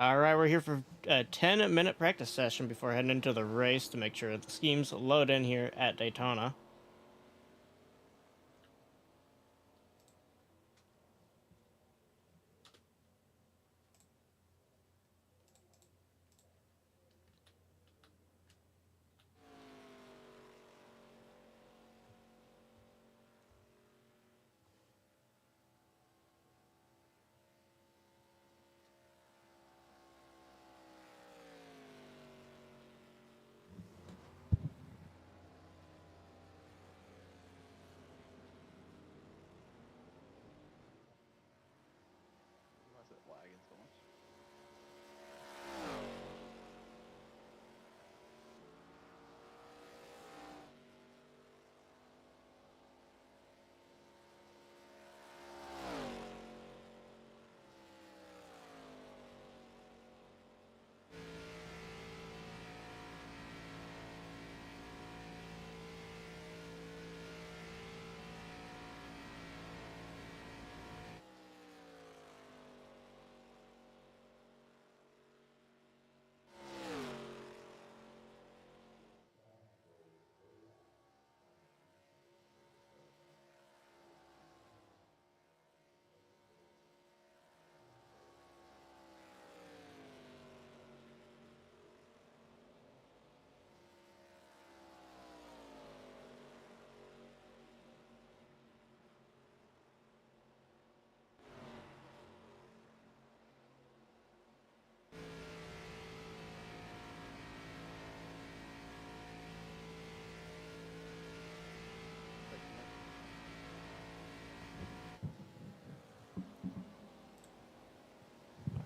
All right, we're here for a 10-minute practice session before heading into the race to make sure the schemes load in here at Daytona. Why is it lagging so much?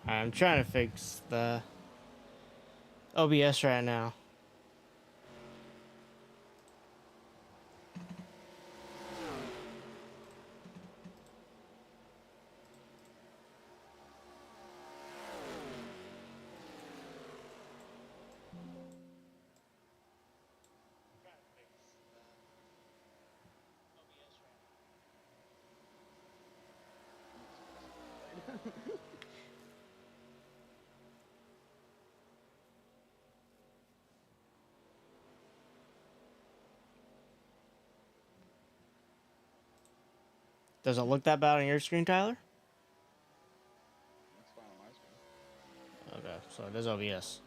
I'm trying to fix the OBS right now. Does it look that bad on your screen, Tyler? Looks fine on my screen. Okay, so it is OBS.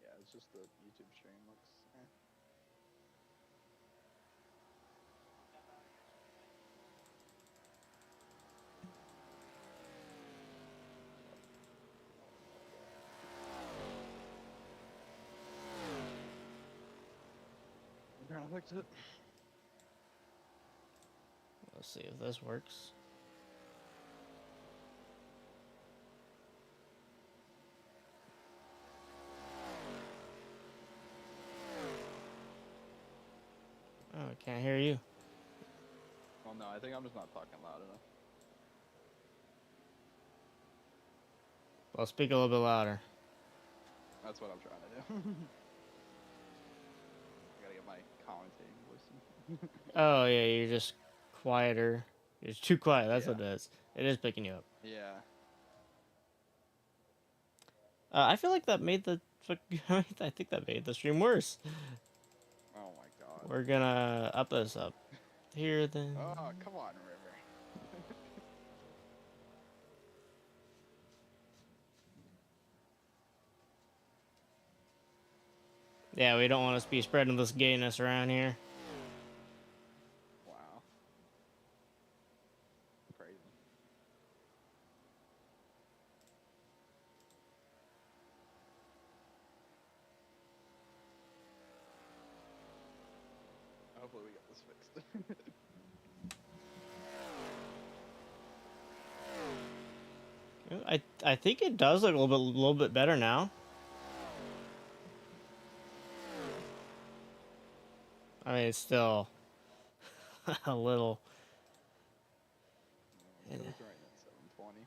Yeah, it's just the YouTube stream looks. I'm trying to fix it. Let's see if this works. Oh, I can't hear you. Well, no, I think I'm just not talking loud enough. Well, speak a little bit louder. That's what I'm trying to do. I gotta get my commentating voice in. Oh, yeah, you're just quieter. You're too quiet, that's Yeah. what it is. It is picking you up. Yeah. I feel like that made the... I think that made the stream worse. Oh my god. We're gonna up this up here then. Oh, come on, River. Yeah, we don't want to be spreading this gayness around here. Wow. Crazy. Hopefully we get this fixed. I think it does look a little bit better now. I mean, it's still a little. It was right at 720.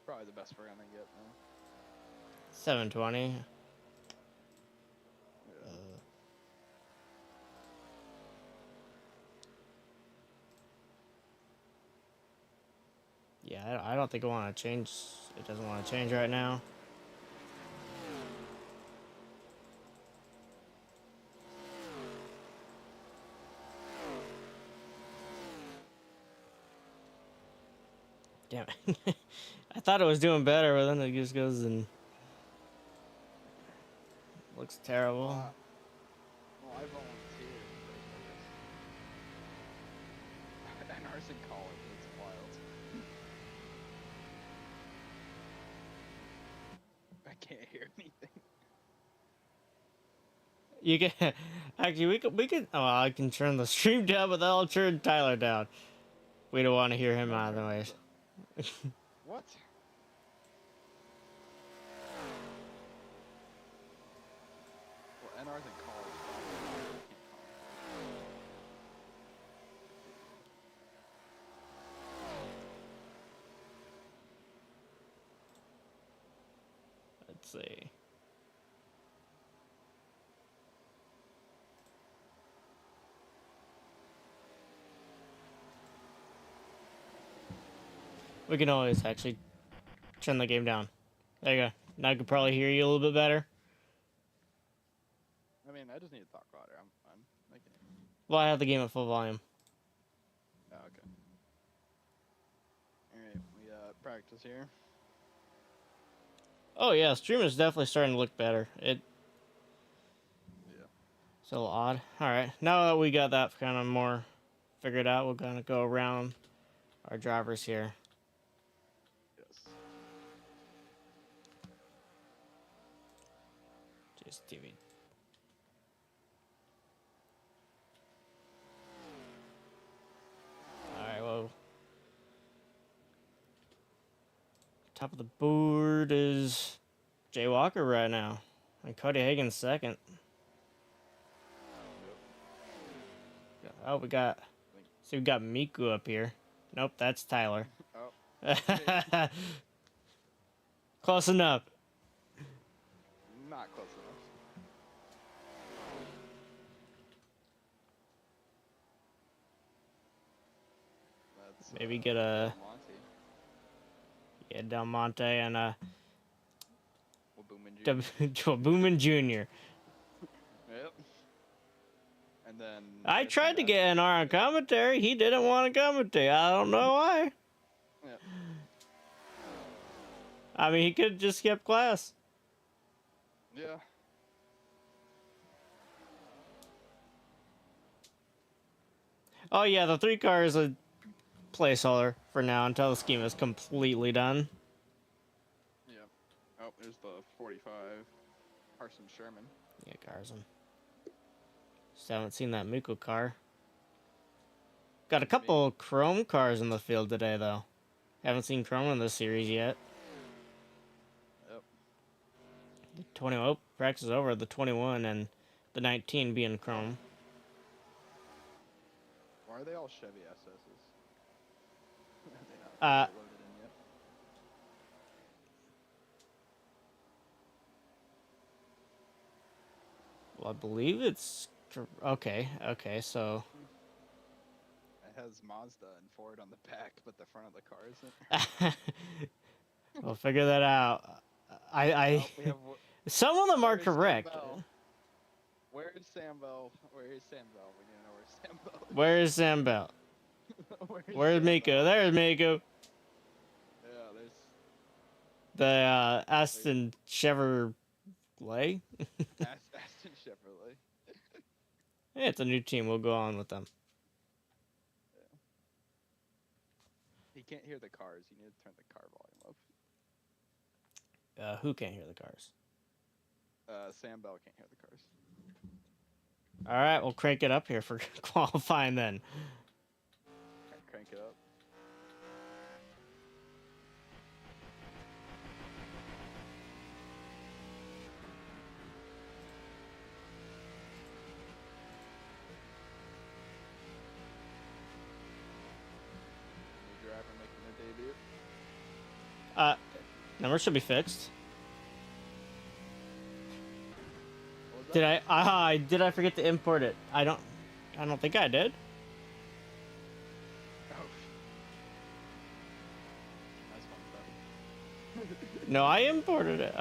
Probably the best we're gonna get now. 720. Yeah. Yeah, I don't think I want to change. It doesn't want to change right now. Damn it. I thought it was doing better, but then it just goes and looks terrible. Well, I volunteered, but I guess NR's in college. It's wild. I can't hear anything. You can actually we could. Oh, I can turn the stream down, but that'll turn Tyler down. We don't want to hear him either ways. What? Well, NR's in college. Let's see. We can always actually turn the game down. There you go. Now I can probably hear you a little bit better. I mean, I just need to talk louder. I'm making it. Well, I have the game at full volume. Oh, okay. Alright, we practice here. Oh yeah, stream is definitely starting to look better. Yeah. It's a little odd. All right, now that we got that kind of more figured out, we're gonna go around our drivers here. Yes. Just TV. All right, well, top of the board is Jay Walker right now, and Cody Hagen's second. Yep. Oh, we got. See, we got Miku up here. Nope, that's Tyler. Oh. Close enough. Not close enough. That's, Maybe get a Monty. Del Monte and Well, Boomin Jr. Yep. And then I tried to get NR on commentary. He didn't want to commentate. I don't know why. Yep. I mean, he could have just skipped class. Yeah. Oh yeah, the 3 car is a placeholder for now until the scheme is completely done. Yep. Oh, there's the 45 Carson Sherman. Yeah, Carson. Just haven't seen that Miku car. Got a couple Chrome cars in the field today, though. Haven't seen Chrome in this series yet. Yep. The 20, oh, practice is over. The 21 and the 19 being Chrome. Why are they all Chevy SS's? Uh, loaded in yet. Well, I believe it's... Okay, so... It has Mazda and Ford on the back, but the front of the car isn't. We'll figure that out. Some of them are correct. Where's Sam Bell? Where's Sam Bell? We need to know where's Sam Bell. Where's Sam Bell? Where's Miko? There's Miko. Yeah, there's... The Aston Chevrolet. Aston Chevrolet. Hey, it's a new team. We'll go on with them. Yeah. He can't hear the cars. You need to turn the car volume up. Who can't hear the cars? Sam Bell can't hear the cars. All right, we'll crank it up here for qualifying then. Crank it up. New driver making their debut. Number should be fixed. What was Did that? did I forget to import it? I don't think I did. Oh. No, I imported it.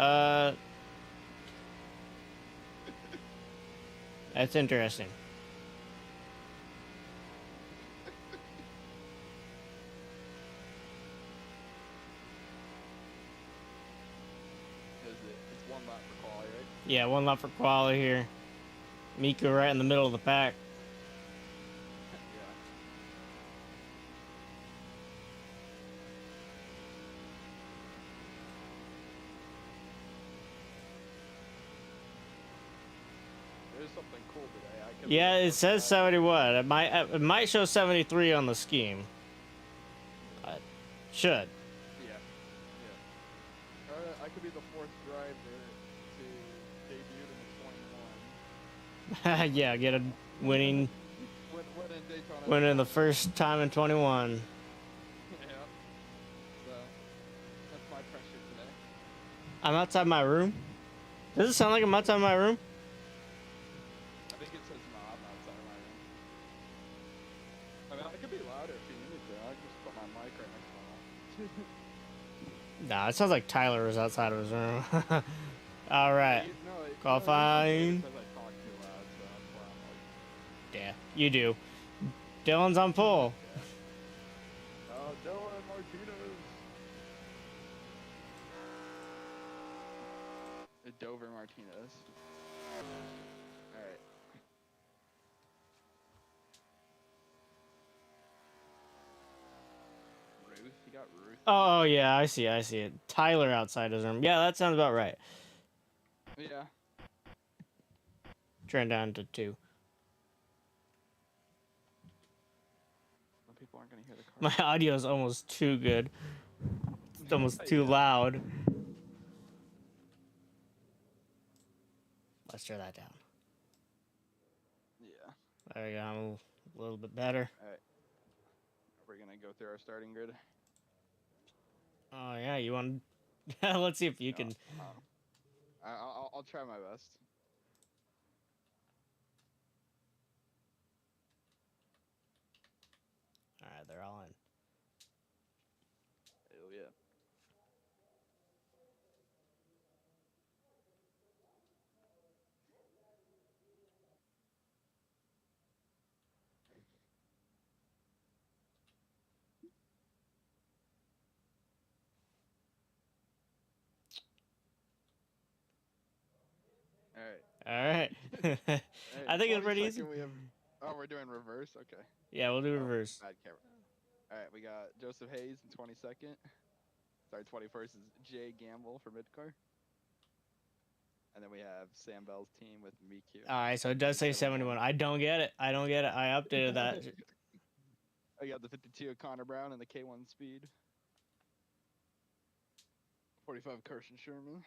That's interesting. Is it? It's one lap for quali, right? Yeah, one lap for quali here. Miko right in the middle of the pack. Yeah. There's something cool today. I could be Yeah, the it first says driver. 71. It might show 73 on the scheme. Should. Yeah. Yeah. I could be the fourth driver to debut in the 21. Yeah, get a winning Win in Daytona winning the 20. first time in 21. Yeah. So that's my pressure today. I'm outside my room. Does it sound like I'm outside my room? I think it says no, I'm outside my room. I mean, I could be louder if you need me to. I can just put my mic right next to my mouth. Nah, it sounds like Tyler was outside of his room. All right, No, qualifying. because I talk too loud, so that's why I'm like. Yeah, you do. Dylan's on pole. Yeah. Oh, Dylan Martinez. Dover Martinez. All right. Ruth, you got Ruth. Oh yeah, I see it. Tyler outside his room. Yeah, that sounds about right. Yeah. Turn down to 2. Some people aren't gonna hear the car. My audio is almost too good. It's almost too Yeah. loud. Let's turn that down. Yeah. There we go. I'm a little bit better. All right. We're gonna go through our starting grid. Oh yeah, you want? Let's see if you can. I'll try my best. All right, they're all in. Oh yeah. All right. All right. I think it's pretty easy. We have. Oh, we're doing reverse. Okay. Yeah, we'll do reverse. Bad camera. All right, we got Joseph Hayes in 22nd. Sorry, 21st is Jay Gamble for midcar. And then we have Sam Bell's team with Miku. All right, so it does say 71. I don't get it. I updated that. I got the 52 of Connor Brown and the K1 Speed. 45 Carson Sherman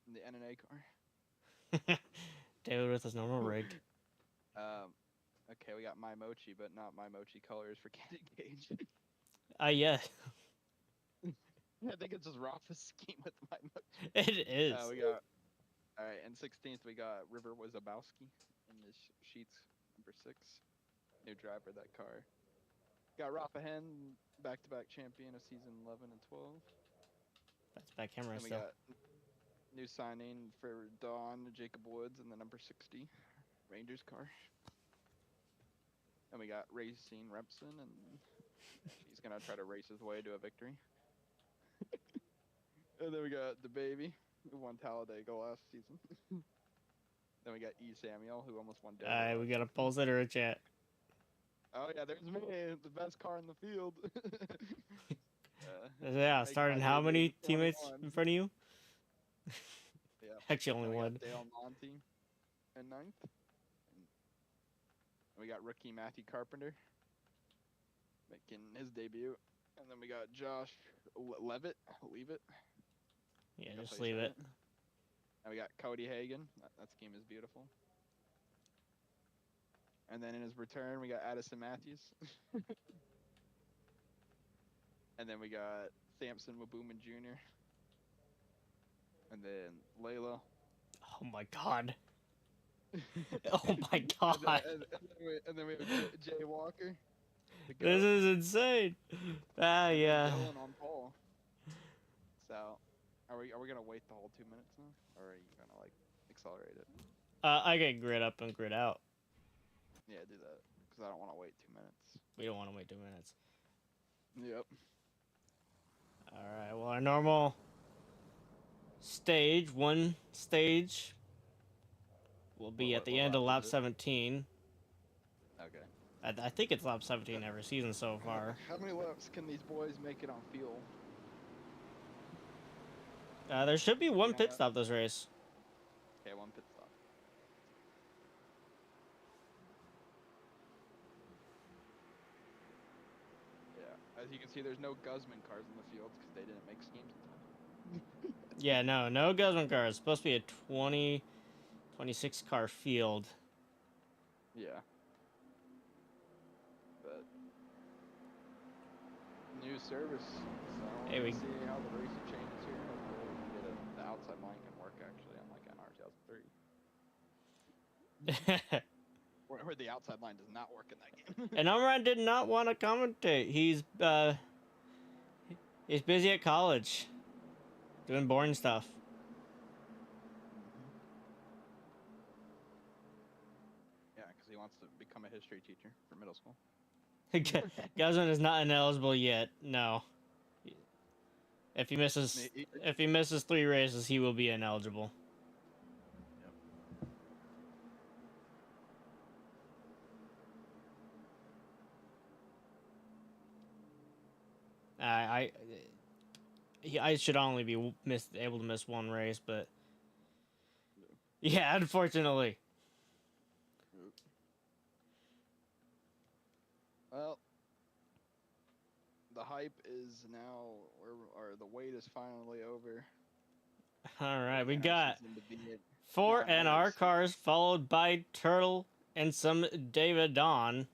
and the NNA car. David with his normal rig. Okay, we got My Mochi, but not My Mochi colors for Candid Gauge. Yeah. I think it's just Rafa's scheme with My Mochi. It is. We got. All right, and 16th we got River Wazabowski in the sheets, number 6. New driver that car. Got Rafa Hen, back-to-back champion of season 11 and 12. That's back camera And we still. got new signing for Dawn, Jacob Woods, and the number 60 Rangers car. And we got Racing Repson, and he's gonna try to race his way to a victory. And then we got the baby, who won Talladega last season. Then we got E. Samuel, who almost won Dover. We got a pulse it or a chat. Oh yeah, there's me, the best car in the field. Yeah, starting how many teammates in front of you? Yeah. Actually, only one. Dale Monty in 9th. And we got rookie Matthew Carpenter making his debut. And then we got Josh Levitt. Leave it. Yeah, just leave it. And we got Cody Hagan. That scheme is beautiful. And then in his return, we got Addison Matthews. And then we got Samson Wabuman Jr. And then Layla. Oh my god. Oh my god. And then we have Jay Walker. This is insane. Yeah. Dylan on pole. So, Are we gonna wait the whole 2 minutes now, or are you gonna like accelerate it? I get grid up and grid out. Yeah, do that because I don't want to wait 2 minutes. We don't want to wait 2 minutes. Yep. All right. Well, our normal stage, one stage, will be at the What end of lap lap is it? 17. Okay. I think it's lap 17 every season so far. How many laps can these boys make it on fuel? There should be one Yeah. pit stop this race. Okay, one pit stop. Yeah, as you can see, there's no Guzman cars in the fields because they didn't make schemes in time. Yeah, no Guzman car. It's supposed to be a 26 car field. Yeah. But new service. So Hey, we'll we see how the racing changes here. Hopefully we can get the outside line can work actually, unlike NR 2003. Where the outside line does not work in that game. and Omran did not want to commentate. He's busy at college, doing boring stuff. Yeah, because he wants to become a history teacher for middle school. Guzman is not ineligible yet. No. If he misses 3 races, he will be ineligible. Yep. I should only be able to miss 1 race, but yeah, unfortunately. Well, the hype is now, or the wait is finally over. All right, we got 4 NR NR cars, followed by Turtle and some David Don.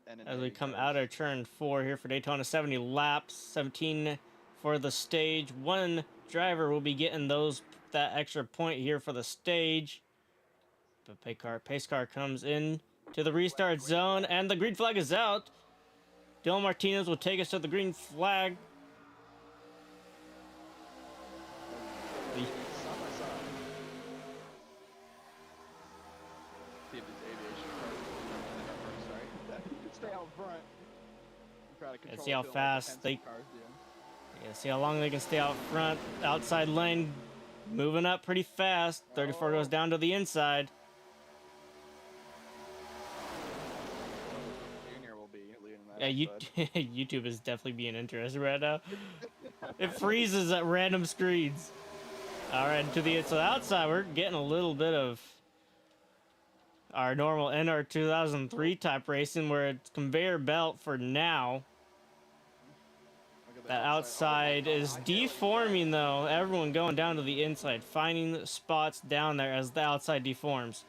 And As we come out of turn 4 here for Daytona, 70 laps, 17 for the stage. 1 driver will be getting that extra point here for the stage. The pace car comes in to the restart zone, and the green flag is out. Dylan Martinez will take us to the green flag. See if these aviation cars stay out front. Try to control And see how fast they. cars do. Yeah, see how long they can stay out front. Outside lane, moving up pretty fast. 34 goes down to the inside. Junior will be leading that. Yeah, YouTube is definitely being interested right now. It freezes at random screens. All right, to the outside, we're getting a little bit of our normal NR 2003 type racing, where it's conveyor belt for now. The outside is deforming, though. Everyone going down to the inside, finding spots down there as the outside deforms.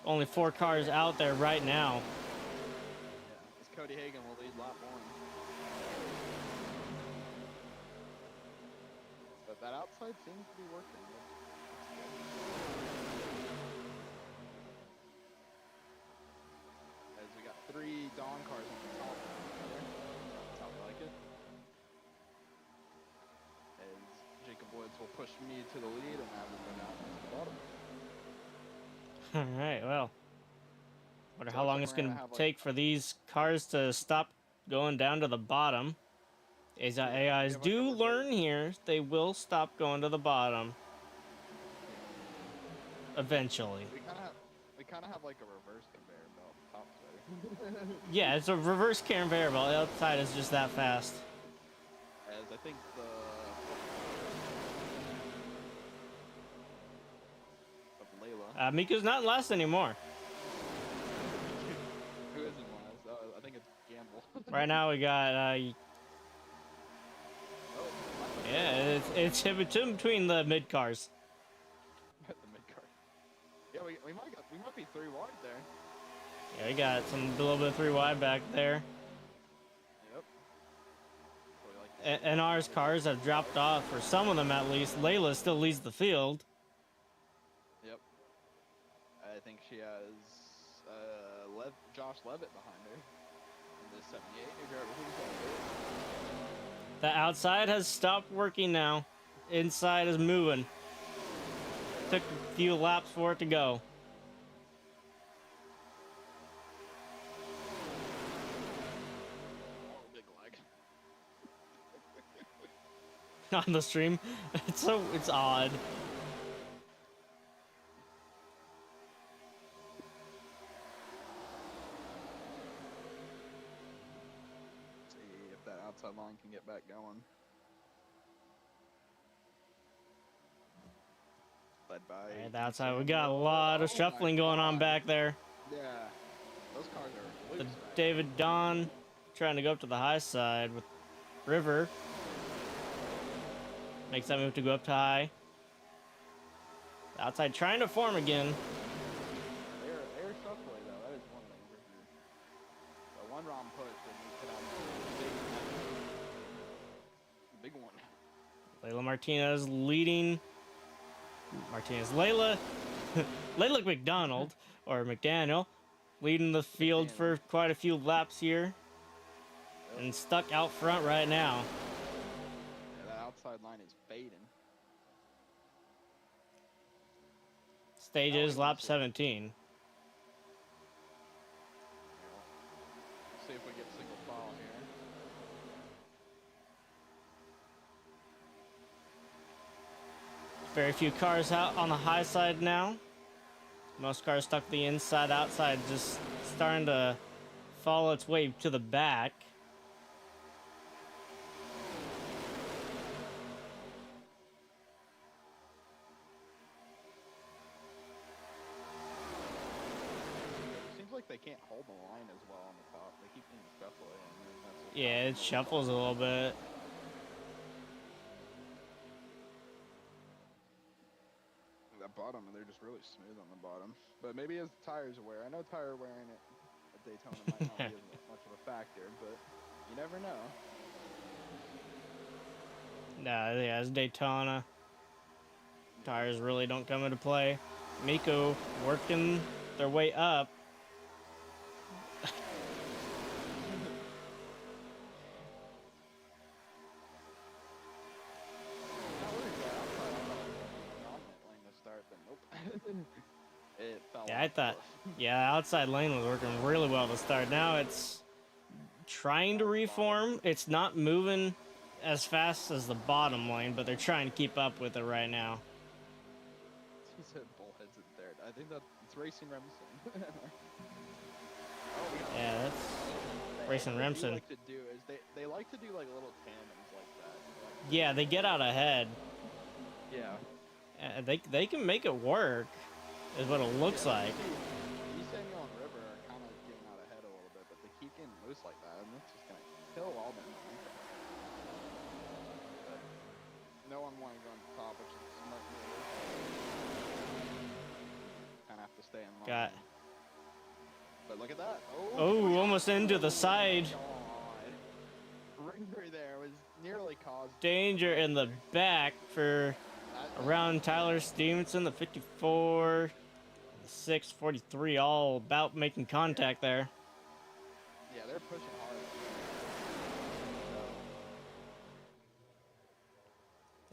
Only 4 cars out there right now. Yeah, as Cody Hagan will lead lap 1. But that outside seems to be working. As we got 3 Dawn cars on the top. That's how we like it. As Jacob Woods will push me to the lead, and I will go down to the bottom. Alright, well. Wonder how long it's going to take for these cars to stop going down to the bottom. As AIs do learn here, they will stop going to the bottom. Eventually. We kind of have like a reverse conveyor belt. Top's better. Yeah, it's a reverse conveyor belt. The outside is just that fast. As I think of Layla. Miku's not in last anymore. Who is in last? I think it's Gamble. Right now we got yeah, it's in between the mid cars. The mid car. Yeah, we might be 3 wide there. Yeah, we got a little bit of 3 wide back there. Yep. NR's cars have dropped off, for some of them at least. Layla still leads the field. Yep. I think she has Josh Levitt behind her. In the 78 driver. The outside has stopped working now. inside is moving. Took a few laps for it to go. Oh, big lag. On the stream. It's odd. See if that outside line can get back going. Led by Right, that's how we Sam got a Miller. lot of Oh my shuffling going on God. back there. Yeah, those cars are The loose back David Don trying to go up to the high side with River. Makes that move to go up to high. Outside trying to form again. there. They're shuffling though. That is one thing for sure. The one round push and we could have big one. Layla Martinez leading. Layla McDonald or McDaniel leading the field for quite a few laps here. Yep. And stuck out front right now. Yeah, that outside line is fading. Stages lap 17. See if we get single file here. Very few cars out on the high side now. Most cars stuck the inside outside, just starting to follow its way to the back. Seems like they can't hold the line as well on the top. They keep getting shuffling. Yeah, it shuffles a little bit. That bottom, they're just really smooth on the bottom. But maybe as tires wear. I know tire wearing it at Daytona might not be as much of a factor, but you never know. Nah, yeah, it's Daytona. Tires really don't come into play. Miko working their way up. It fell Yeah, I off. thought, yeah, outside lane was working really well to start. Now it's trying to reform. It's not moving as fast as the bottom lane, but they're trying to keep up with it right now. He said bullheads in third. I think it's Racing Remsen. Yeah, that's Racing Remsen. What they like to do is they like to do like little tandems like that. Like, yeah, they get out ahead. Yeah. They can make it work, is what it looks like. Samuel and River are kind of getting out ahead a little bit, but they keep getting loose like that, and that's just gonna kill all them. But no one wanting to go on top, which is a smart move. Kind of have to stay in line. But look at that. Oh, almost into the side. River there was nearly caused Danger in the back for around Tyler Stevenson, the 54, the 643, all about making contact there. Yeah, they're pushing hard.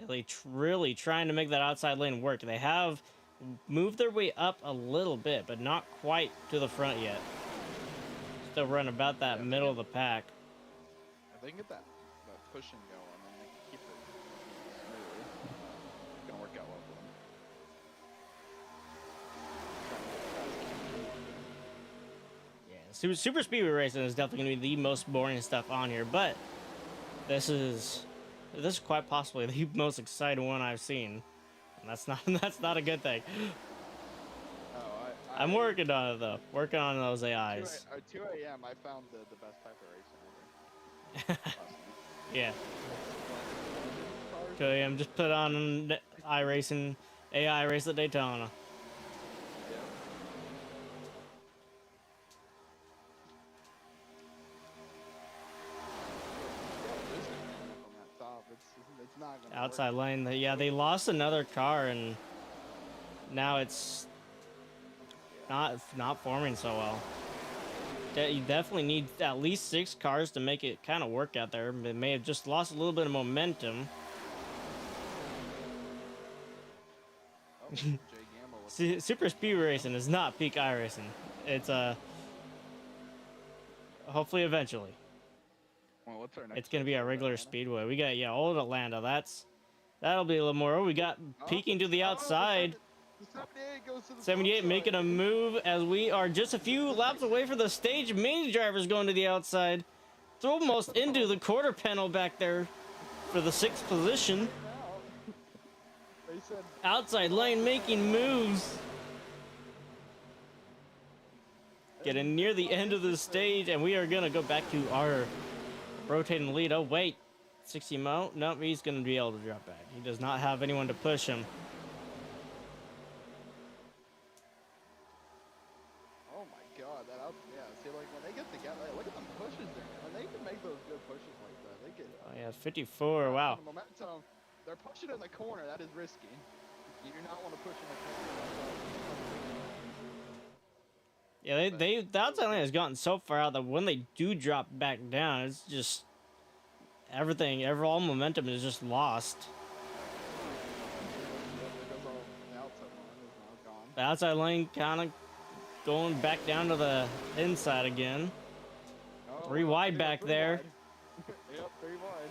They're really trying to make that outside lane work. They have moved their way up a little bit, but not quite to the front yet. Still running about that middle of the pack. If they can get that pushing going, then they can keep it smooth. It's gonna work out well for them. Yeah, super speedway racing is definitely going to be the most boring stuff on here, but this is quite possibly the most exciting one I've seen. And that's not a good thing. I'm working on it though. Working on those AIs. 2 a.m. I found the best type of racing ever. Yeah. 2 a.m. just put on iRacing AI race at Daytona. Outside lane, yeah, they lost another car, and now it's not forming so well. You definitely need at least 6 cars to make it kind of work out there. It may have just lost a little bit of momentum. Jay Gamble with Super speed racing is not peak iRacing. It's hopefully eventually. Well, what's our next? It's gonna be a race? regular Atlanta? speedway. We got old Atlanta. That'll be a little more. Oh, we got peeking to the outside. The 78 goes to the 78 top making a side. move as we are just a few laps away from the stage. Mini driver's going to the outside. It's almost into the quarter panel back there for the 6th position. They said Outside lane making moves. Getting near the end of the stage, and we are going to go back to our rotating lead. Oh, wait. 60 mile? Nope, he's going to be able to drop back. He does not have anyone to push him. oh my god, that out, yeah, see, like, when they get together, look at them pushes there. When they can make those good pushes like that, they get... Oh, yeah, 54. Wow. The momentum, they're pushing in the corner, that is risky. You do not want to push in the corner. Yeah, the outside lane has gotten so far out that when they do drop back down, it's just everything, all momentum is just lost. The outside lane kind of going back down to the inside again. 3 wide back there. Yep, 3 wide.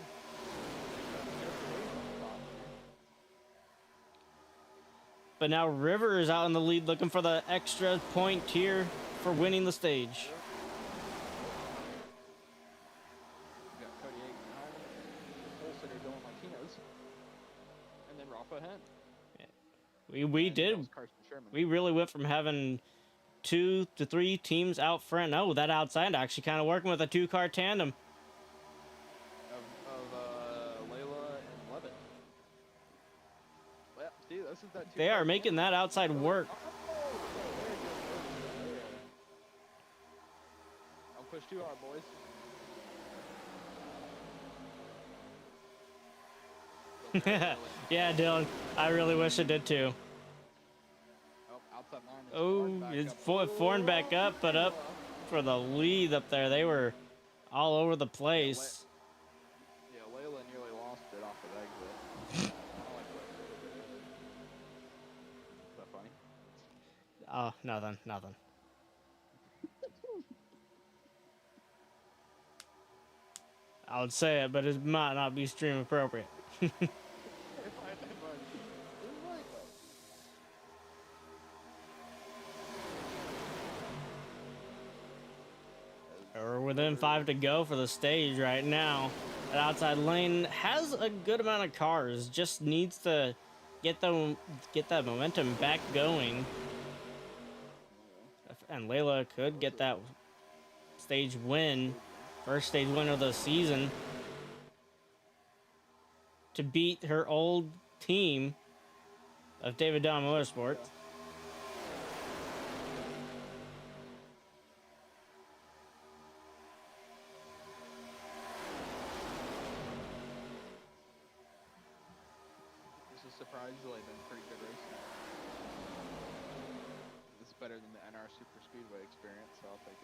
But now River is out in the lead looking for the extra point here for winning the stage. We got Cody Aiken behind him. Holsitter going like he knows. And then Rafa ahead. We really went from having 2 to 3 teams out front. Oh, that outside actually kind of working with a 2-car tandem. Of Layla and Levitt. Well, see, this is that They are making that outside work. Don't push too hard, boys. Yeah, Dylan. I really wish it did too. Outside line. Oh, it's Foreign back up, but up for the lead up there. They were all over the place. Yeah, Layla nearly lost it off of exit. Is that funny? Oh, nothing. I would say it, but it might not be stream appropriate. We're within 5 to go for the stage right now. That outside lane has a good amount of cars. Just needs to get that momentum back going. And Layla could get that stage win. First stage win of the season. To beat her old team of David Don Motorsports. Surprisingly been pretty good racing. It's better than the NR Super Speedway experience, so I'll take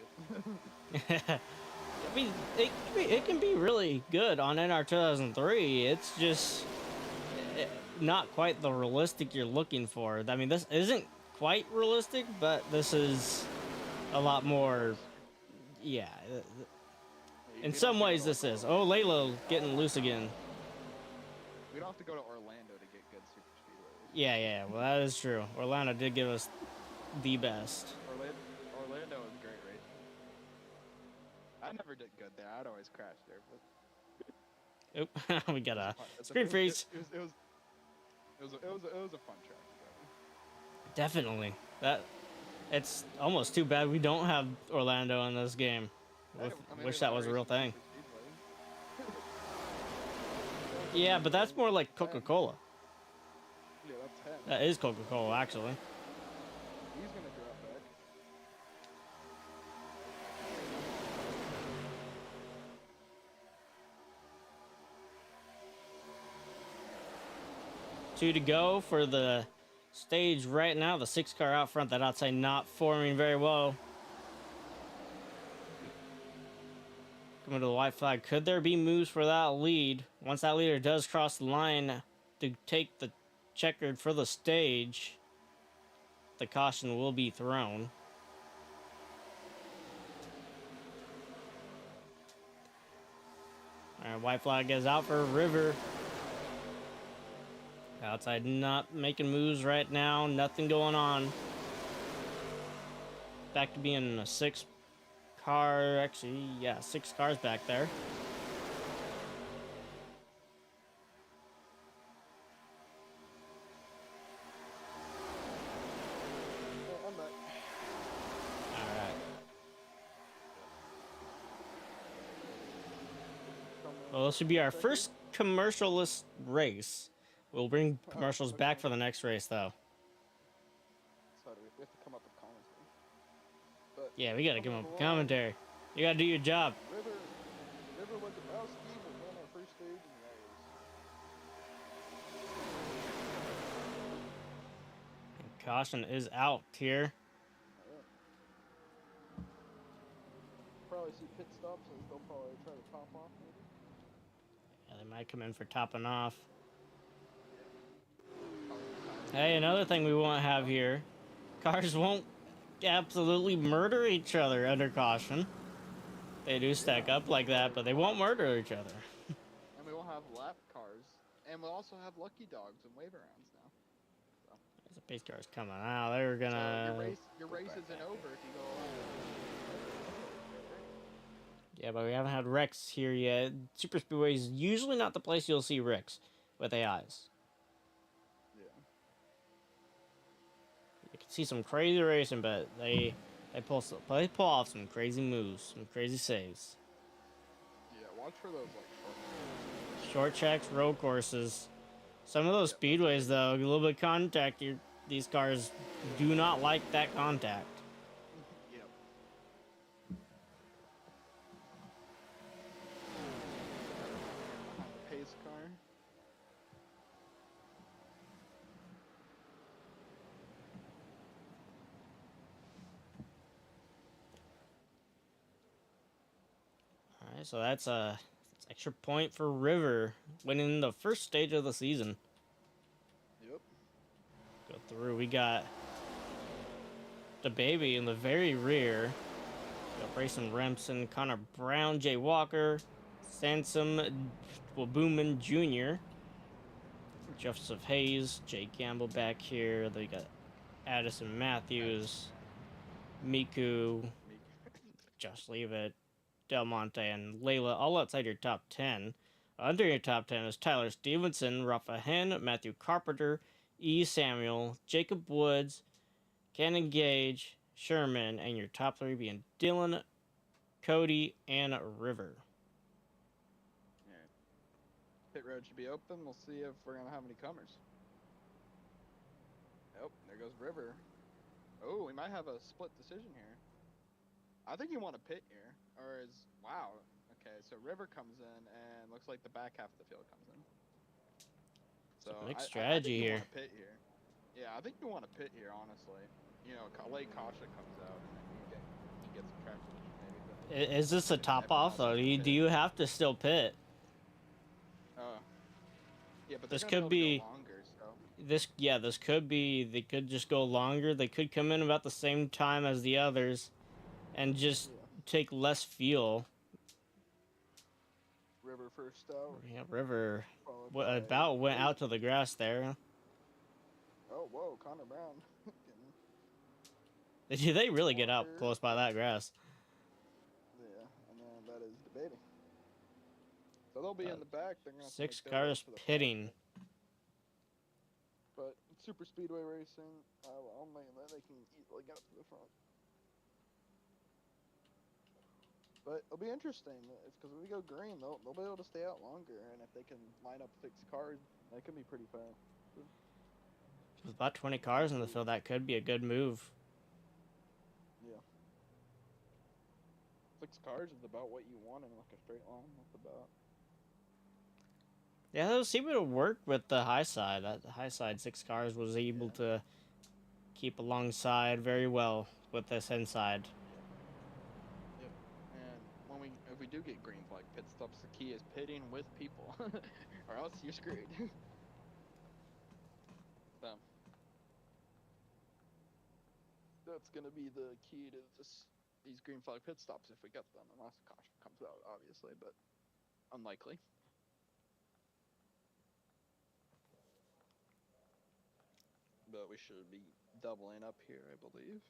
it. I mean, it can be really good on NR 2003. It's just not quite the realistic you're looking for. I mean, this isn't quite realistic, but this is a lot more. Yeah. In some ways, this is. Oh, Layla getting loose again. We don't have to go to Orlando to get good super speedways. Yeah. Well, that is true. Orlando did give us the best. Orlando was great racing. I never did good there. I'd always crash there. But Oop, we got a screen freeze. It was a fun track to go. Definitely. It's almost too bad we don't have Orlando in this game. Wish that was a real thing. Yeah, but that's more like Coca-Cola. Yeah, that's 10. That is Coca-Cola, actually. He's gonna drop back. 2 to go for the stage right now. The 6-car out front, that outside not forming very well. Coming to the white flag. Could there be moves for that lead? Once that leader does cross the line to take the checkered for the stage. the caution will be thrown. All right, white flag is out for River. Outside not making moves right now. Nothing going on. Back to being a 6 car. Actually, yeah, 6 cars back there. I'm back. All right. Well, this should be our first commercialless race. We'll bring commercials back for the next race, though. So we have to come up with commentary. But Yeah, we gotta give them coming a commentary. You gotta do your job. River Wojciechowski will win our first stage in the race. And caution is out here. Probably see pit stops, so they'll probably try to top off maybe. Yeah, they might come in for topping off. Hey, another thing we won't have here. Cars won't absolutely murder each other under caution. They do stack up like that, but they won't murder each other. And we will have lap cars. And we'll also have lucky dogs and wave arounds now. So. There's a pace car's coming out. They're gonna... So your race isn't over if you go around. Yeah, but we haven't had wrecks here yet. Super Speedway is usually not the place you'll see wrecks with AIs. Yeah. You can see some crazy racing, but they pull off some crazy moves, some crazy saves. Yeah, watch for those like Short tracks, road courses. Some of those speedways, though, a little bit of contact. These cars do not like that contact. Yep. Behind the pace car. All right, so that's a extra point for River winning the first stage of the season. Yep. Go through. We got the baby in the very rear. Got Brayson Remsen, Connor Brown, Jay Walker, Sansom Wabuman Jr., Joseph Hayes, Jay Gamble back here. They got Addison Matthews, Miku, Josh Leavitt, Del Monte, and Layla, all outside your top 10. Under your top 10 is Tyler Stevenson, Rafa Hen, Matthew Carpenter, E. Samuel, Jacob Woods, Cannon Gage, Sherman, and your top 3 being Dylan, Cody, and River. Yeah. Pit road should be open. We'll see if we're going to have any comers. Oh, there goes River. Oh, we might have a split decision here. I think you want to pit here. Or is... Wow. Okay, so River comes in, and looks like the back half of the field comes in. So mixed I think strategy you here. want to pit here. Yeah, I think you want to pit here, honestly. You know, late caution comes out, and then you get some track position maybe. Is this a top off, though? Do you have to still pit? Yeah, but this they're could be be... longer, so... This could be... They could just go longer. They could come in about the same time as the others and just take less fuel. River first out. Yeah, River about went out to the grass there. Oh, whoa, Connor Brown. Did they really get out close by that grass? Yeah, and then that is debating. So they'll be in the back. They're gonna 6 cars pitting. But super speedway racing, only they can easily get up to the front. But it'll be interesting. It's because when we go green, they'll be able to stay out longer, and if they can line up 6 cars, that could be pretty fast. With about 20 cars in the field, that could be a good move. Yeah. 6 cars is about what you want in like a straight line. That's about. Yeah, those seem to work with the high side. That high side 6 cars was able to keep alongside very well with this inside. Yep. And if we do get green flag pit stops, the key is pitting with people, or else you're screwed. So. That's gonna be the key to these green flag pit stops if we get them, unless caution comes out, obviously, but unlikely. But we should be doubling up here, I believe.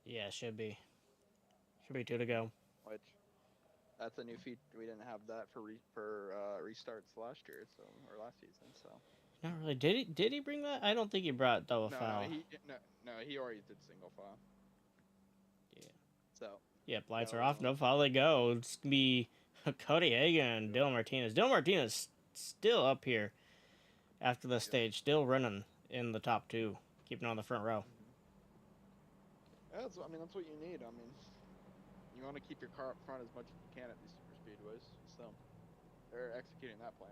Yeah, should be. Should be 2 to go. Which that's a new feature. We didn't have that for restarts last year, so or last season. So Not really. Did he bring that? I don't think he brought double foul. no, he already did single file. Yeah. So Yep, lights are off. No foul. They go. It's gonna be Cody Hagan and Dylan Martinez. Dylan Martinez still up here after the stage, still running in the top 2, keeping on the front row. Yeah, I mean that's what you need. I mean, you want to keep your car up front as much as you can at these super speedways. So they're executing that plan.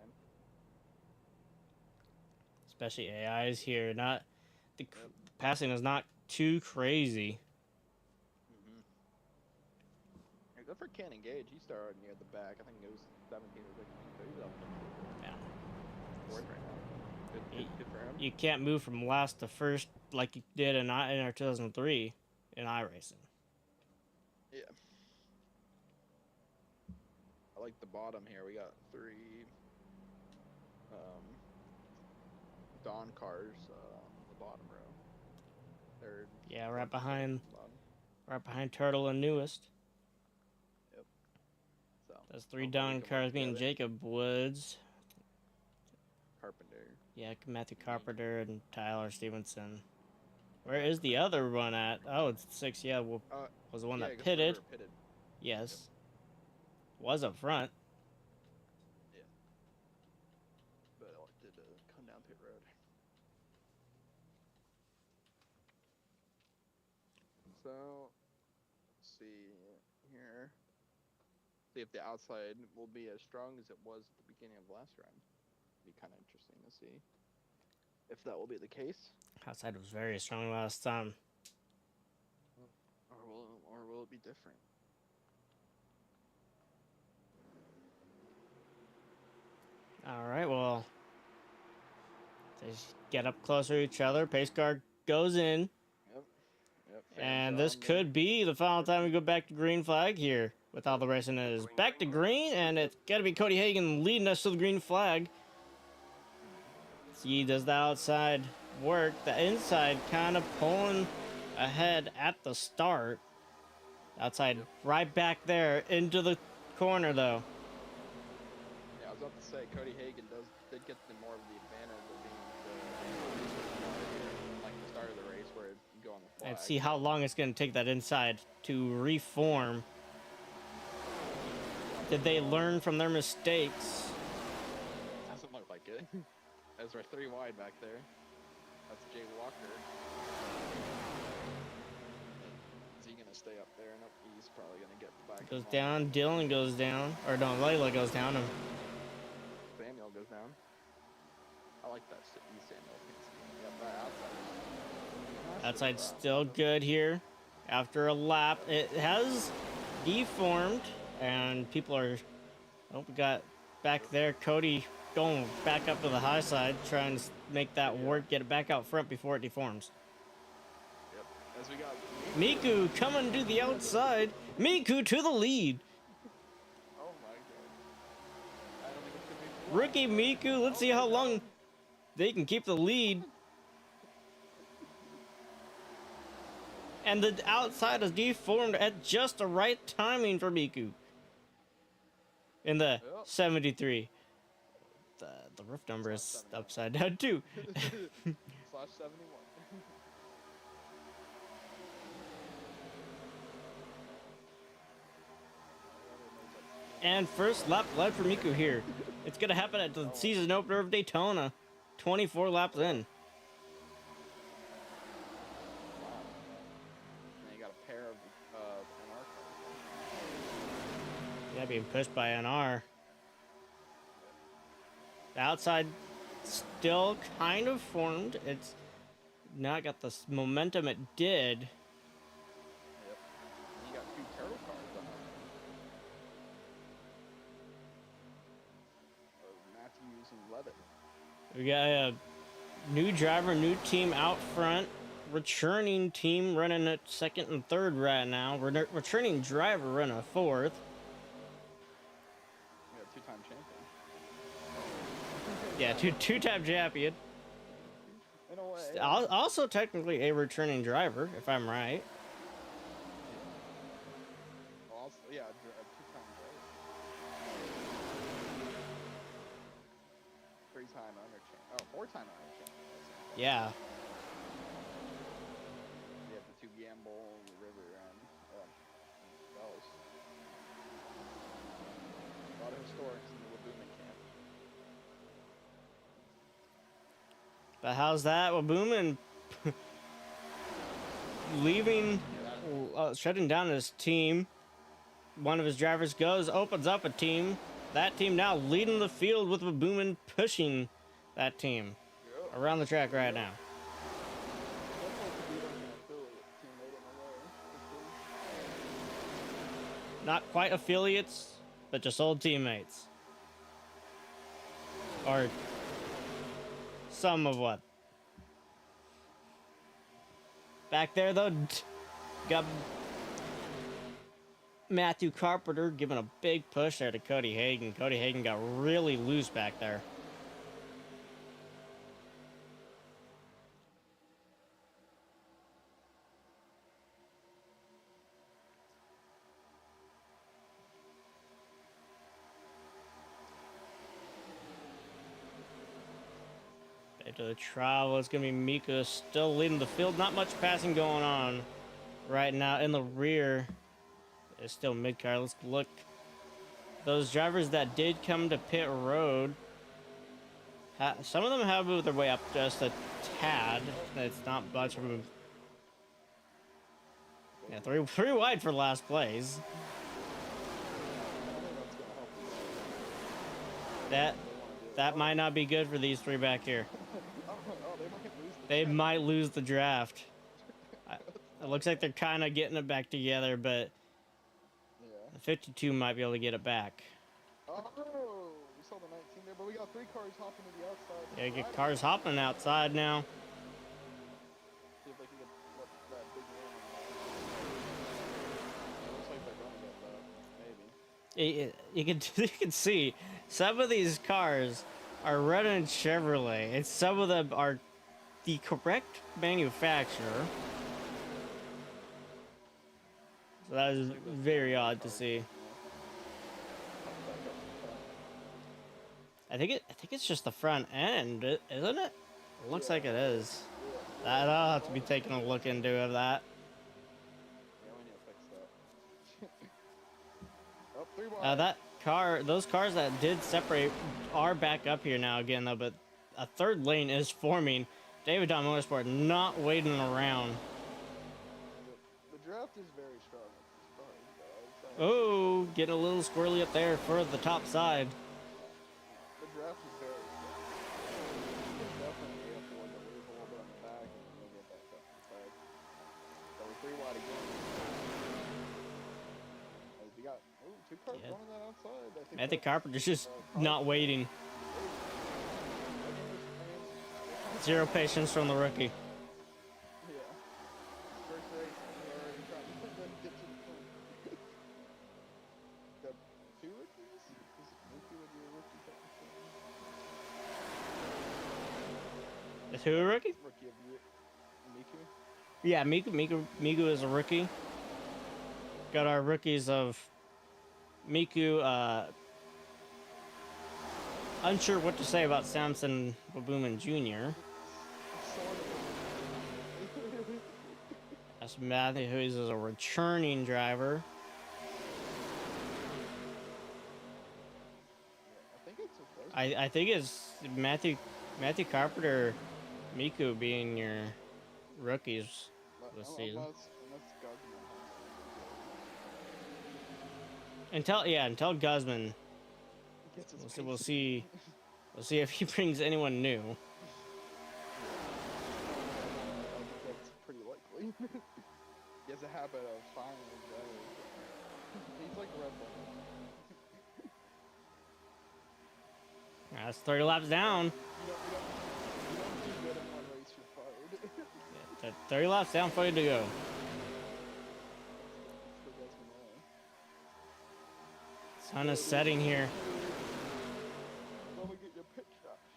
Especially AIs here. Not the passing is not too crazy. Except for Cannon Gage, he started near the back. I think it was 17 or 16. So he's up. Yeah. Fourth right now. Good for him. You can't move from last to first like you did in our 2003 in iRacing. Yeah. I like the bottom here. We got 3 Dawn cars on the bottom row. Third. Yeah, right behind Turtle and Newest. Yep. So that's 3 Dawn cars being Jacob Woods. Carpenter. Yeah, Matthew Carpenter and Tyler Stevenson. Where is the other one at? Oh, it's 6. Yeah, was the one that pitted. Yes. Yep. Was up front. Yeah. But it did come down pit road. So, let's see here. See if the outside will be as strong as it was at the beginning of last round. Be kind of interesting to see if that will be the case. Outside was very strong last time. Or will it be different? All right, well, they get up closer to each other. Pace car goes in. Yep. And this could be the final time we go back to green flag here with all the racing is back to green, and it's got to be Cody Hagan leading us to the green flag. He does the outside work, the inside kind of pulling ahead at the start. Outside right back there into the corner though. Yeah, I was about to say Cody Hagan did get more of the advantage of being like the start of the race where it go on the flag. And see how long it's going to take that inside to reform. Did they learn from their mistakes? Doesn't look like it. As we're 3 wide back there. That's Jay Walker. Is he gonna stay up there? Nope, he's probably gonna get back. Goes down, Dylan goes down. Or no, Layla goes down. And Samuel goes down. I like that Samuel. Yep, that outside. outside's still good here. After a lap, it has deformed, and people are. Oh, we got back there. Cody going back up to the high side, trying to make that work, get it back out front before it deforms. Yep. As we got Miku coming to the outside. Miku to the lead. Oh my god. I don't think it's gonna be Rookie Miku, let's see how long they can keep the lead. And the outside is deformed at just the right timing for Miku. In the 73. The roof number is upside down too. /71. And first lap led for Miku here. It's going to happen at the season opener of Daytona. 24 laps in. And you got a pair of NR cars. Yeah, being pushed by NR. The outside still kind of formed. It's not got the momentum it did. Yep. And you got 2 turtle cars behind. Matthews and Levitt. We got a new driver, new team out front. returning team running at second and third right now. Returning driver running a fourth. We got two-time champion. Yeah, two-time champion. In a way. Also technically a returning driver, if I'm right. Also, yeah, a two-time driver. Three-time owner champion. Oh, four-time owner champion. Yeah. We have the two Gamble, the River, and Dallas. A lot of historics in the Wabooman camp. But how's that? Wabooman leaving, shutting down his team. One of his drivers opens up a team. That team now leading the field with Wabooman pushing that team around the track right now. Not quite affiliates, but just old teammates. Or some of what. Back there, though, got Matthew Carpenter giving a big push there to Cody Hagan. Cody Hagan got really loose back there. Back to the trial. It's going to be Mika still leading the field. Not much passing going on right now. In the rear is still mid-car. Let's look. Those drivers that did come to pit road, some of them have moved their way up just a tad. It's not much of a... Yeah, three wide for last place. That might not be good for these three back here. They might lose the draft. It looks like they're kind of getting it back together, but the 52 might be able to get it back. Oh, we saw the 19 there, but we got three cars hopping to the outside. Yeah, you get cars hopping outside now. See if they can get that big win. It looks like they're going to get that, maybe. You can see some of these cars are running Chevrolet, and some of them are the correct manufacturer. So that is very odd to see. I think it's just the front end, isn't it? It looks like it is. I'll have to be taking a look into of that. Yeah, we need to fix that. Oh, 3 wide. Those cars that did separate are back up here now again though, but a third lane is forming. David Don Motorsport not waiting around. The draft is very strong at this point, guys. Oh, getting a little squirrely up there for the top side. The draft is very strong. You can definitely afford to lose a little bit on the back and then get back up inside. So we're 3 wide again. We got two cars going that outside. I think Carpenter's just not waiting. Zero patience from the rookie. Yeah. First race, we're already trying to get to the point. Got 2 rookies? Is Miku would be a rookie technically? Is who a rookie? Rookie of Miku? Yeah, Miku is a rookie. Got our rookies of Miku, unsure what to say about Samson Wabooman Jr. That's Matthew, who is a returning driver. I think it's Matthew Carpenter, Miku being your rookies this season. Until Guzman. We'll see if he brings anyone new. That's pretty likely. He has a habit of firing drivers. He's like Red Bull. That's 30 laps down. You don't do good in one race, you're fired. 30 laps down for you to go. Still got some Sun is setting here. Let me get your pit stops.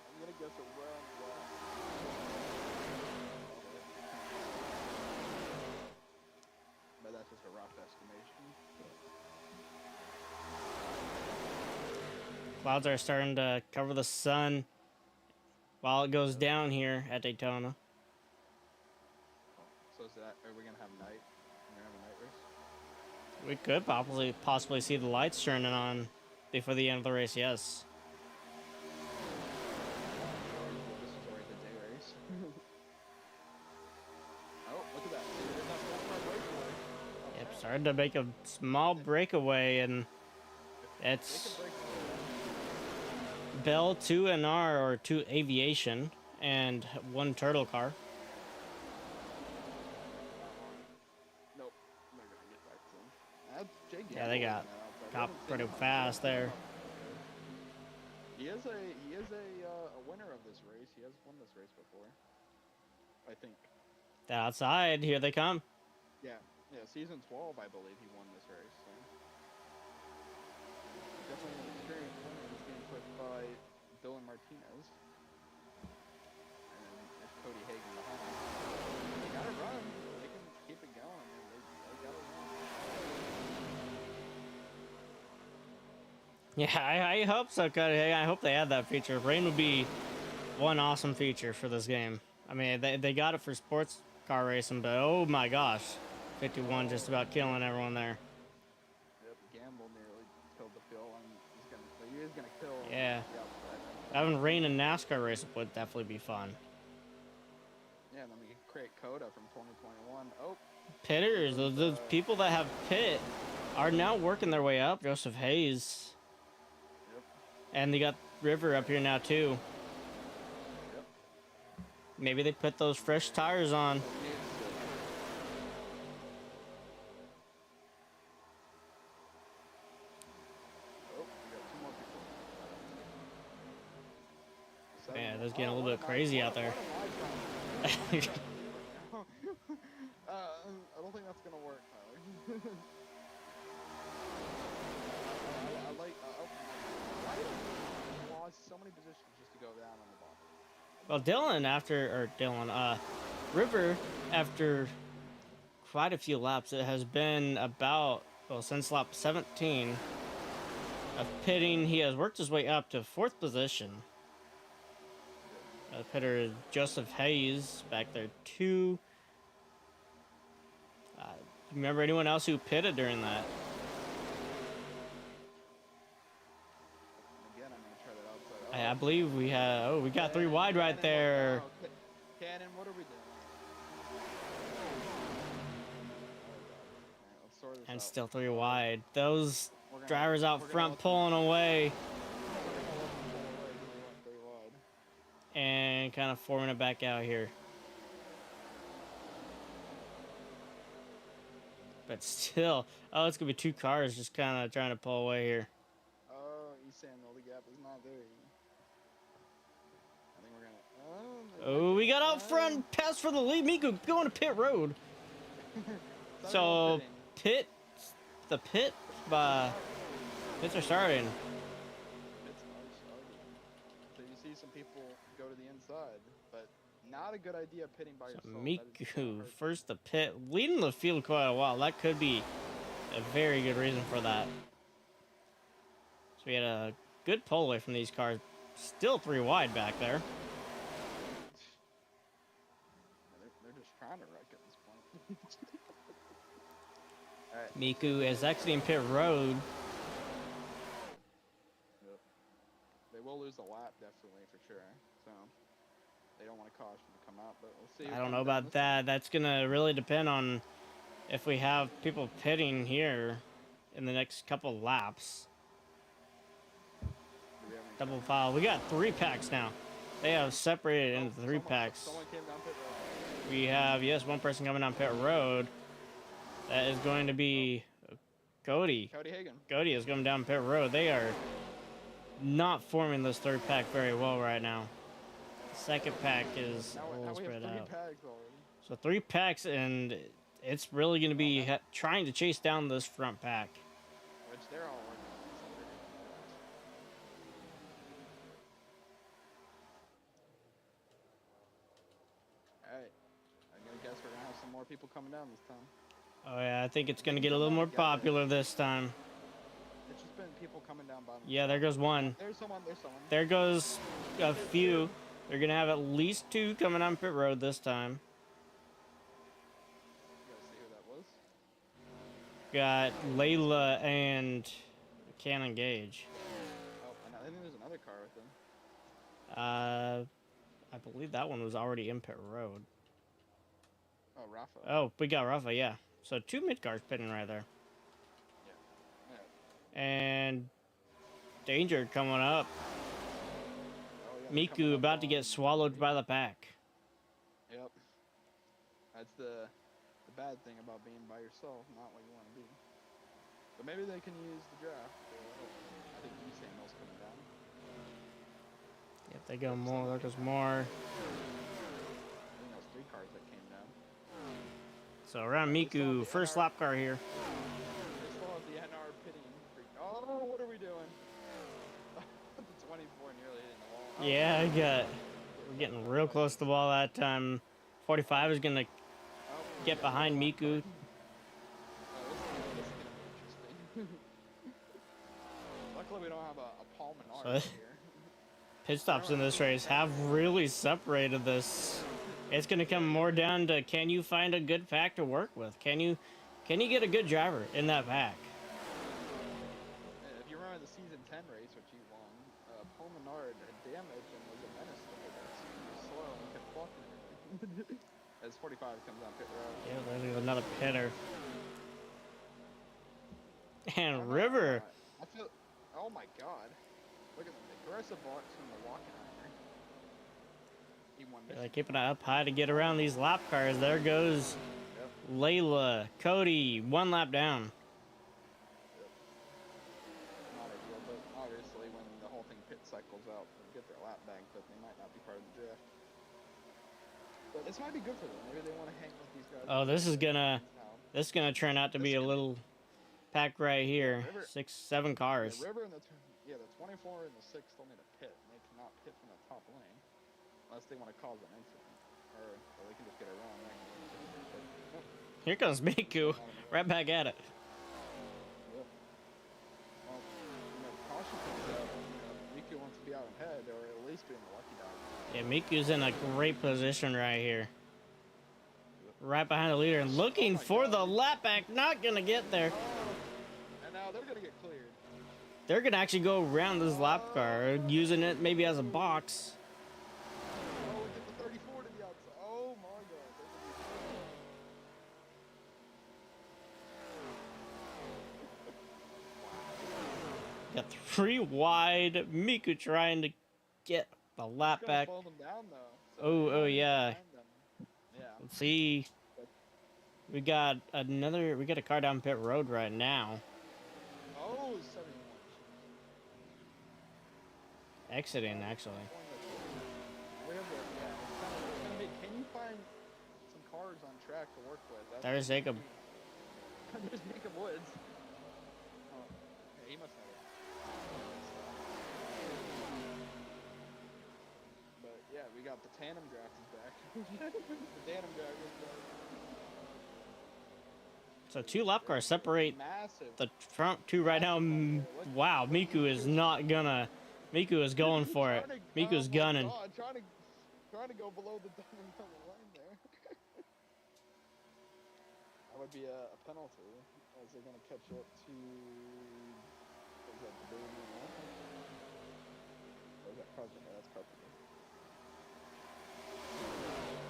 I'm gonna guess around lap. But that's just a rough estimation. Clouds are starting to cover the sun while it goes down here at Daytona. So is that, are we gonna have night? We're gonna have a night race? We could possibly see the lights turning on before the end of the race, yes. This is already the day race. Oh, look at that. See, there's that small car breakaway. Yep, started to make a small breakaway, and it's Bell, 2 NR, or 2 Aviation, and 1 Turtle car. Nope. They're gonna get back to him. That's Jay Yeah, they got Gamble now, but I caught haven't seen pretty him on fast track. there. He is a winner of this race. He has won this race before, I think. They're outside, here they come. Yeah, season 12, I believe he won this race. So. Definitely an experienced winner. He's being pushed by Dylan Martinez, and there's Cody Hagan behind him. They gotta run. They can keep it going. They gotta run. Yeah, I hope so, Cody. I hope they add that feature. Rain would be one awesome feature for this game. I mean, they got it for sports car racing, but oh my gosh. 51 just about killing everyone there. Yep, Gamble nearly killed the field, and he is gonna kill. Yeah. The outside. Having Rain in NASCAR race would definitely be fun. Yeah, then we can create Coda from 2021. Oh. Pitters, those people that have pit are now working their way up. Joseph Hayes. Yep. And they got River up here now too. Yep. Maybe they put those fresh tires on. Man, that's getting a little bit crazy out there. I don't think that's gonna work, Tyler. I like. Why did I lost so many positions just to go down on the bottom? Well, River, after quite a few laps, it has been about, well, since lap 17 of pitting, he has worked his way up to 4th position. Pitter Joseph Hayes back there too. Remember anyone else who pitted during that? Again, I'm gonna try that outside. I believe we have. Oh, we got 3 wide right there. Cannon, what are we doing? Let's sort this And out. still 3 wide. Those drivers out front pulling away. And kind of forming it back out here. But still, oh, it's gonna be 2 cars just kind of trying to pull away here. Oh, he's saying no, the gap is not there. I think we're gonna. Oh, we got out front, pass for the lead. Miku going to pit road. So pits are starting. So you see some people go to the inside, but not a good idea pitting by yourself. Miku first to pit, leading the field quite a while. That could be a very good reason for that. So we had a good pull away from these cars. Still 3 wide back there. They're just trying to wreck at this point. All right. Miku is exiting pit road. Yep. They will lose a lap, definitely, for sure. So they don't want a caution to come out, but we'll see. I don't know about that. That's going to really depend on if we have people pitting here in the next couple laps. Double file. We got 3 packs now. They have separated into 3 packs. Someone came down pit road. We have, yes, 1 person coming down pit road. That is going to be Cody. Cody Hagan. Cody is coming down pit road. They are not forming this 3rd pack very well right now. Second pack is Now, a little now we have spread 3 out. packs already. So 3 packs, and it's really going to be trying to chase down this front pack. Which they're all working on it, so they're gonna do it. Alright. I'm gonna guess we're gonna have some more people coming down this time. Oh yeah, I think it's going to They get a come little down more together. popular this time. It's just been people coming down by themselves. Yeah, there goes one. There's someone, there's someone. There goes a few. They're going to have at least 2 coming on pit road this time. You gotta see who that was. Got Layla and Cannon Gage. Oh, and I think there's another car with them. I believe that one was already in pit road. Oh, Rafa. Oh, we got Rafa, yeah. So 2 mid cars pitting right there. Yeah. And danger coming up. Oh, yeah, they're Miku coming up about to get on- swallowed by the pack. Yep. That's the bad thing about being by yourself, not what you want to be. But maybe they can use the draft. I think Samuel's coming down. Yep, they go more. There goes more. I think that was 3 cars that came down. So around Miku, first lap car here. They still have the NR pitting. Oh, what are we doing? The 24 nearly hitting the wall. Oh, Yeah, we're getting real close to the wall that time. 45 is gonna get behind Miku. This is gonna be interesting. Luckily, we don't have a Paul Menard So- here. Pit stops in this race have really separated this. It's gonna come more down to, can you find a good pack to work with? Can you get a good driver in that pack? If you remember the season 10 race, which you won, Paul Menard had damage and was a menace to the race. He was slow and kept blocking everything. As 45 comes on pit road. Yeah, there's another pitter. I don't And know, River. I feel. Oh my God! Look at the aggressive blocks from the walking armor. He won this. They're keeping it up high to get around these lap cars. There goes Yep. Layla, Cody, 1 lap down. Not ideal, but obviously when the whole thing pit cycles out, they'll get their lap back, but they might not be part of the draft. But this might be good for them. Maybe they want to hang with these guys. Oh, this is gonna turn out to be a little pack right here. River- 6, 7 cars. The River and the 24 and the 6 still need a pit. And they cannot pit from the top lane unless they want to cause an incident, or they can just get it wrong. Nope. Here comes Miku, right back at it. Yep. Well, caution comes out. Miku wants to be out ahead, or at least be in the lucky dog. Yeah, Miku's in a great position right here. Right behind the leader and looking for the lap back. Not gonna get there. And now they're gonna get cleared. They're gonna actually go around this lap car, using it maybe as a box. Oh, we get the 34 to the outside. Oh my God. Got 3 wide. Miku trying to get the lap back. Slow them down, though, so Oh, they're yeah. behind them. Yeah. Let's see. We got a car down pit road right now. Oh, 71. Exiting, actually. We have it's gonna be, can you find some cars on track to work with? There's Jacob. There's Jacob Woods. Oh, yeah, he must have it. But yeah, we got the tandem draft is back. The tandem draft is back. So 2 lap cars separate Massive. the front 2 right now. Wow, Miku is not gonna. Miku is going for it. Miku's gunning. God, trying to go below the line there. That would be a penalty, as they're gonna catch up to. What is that, the Baby Mountain? Or is that Carpenter? That's Carpenter.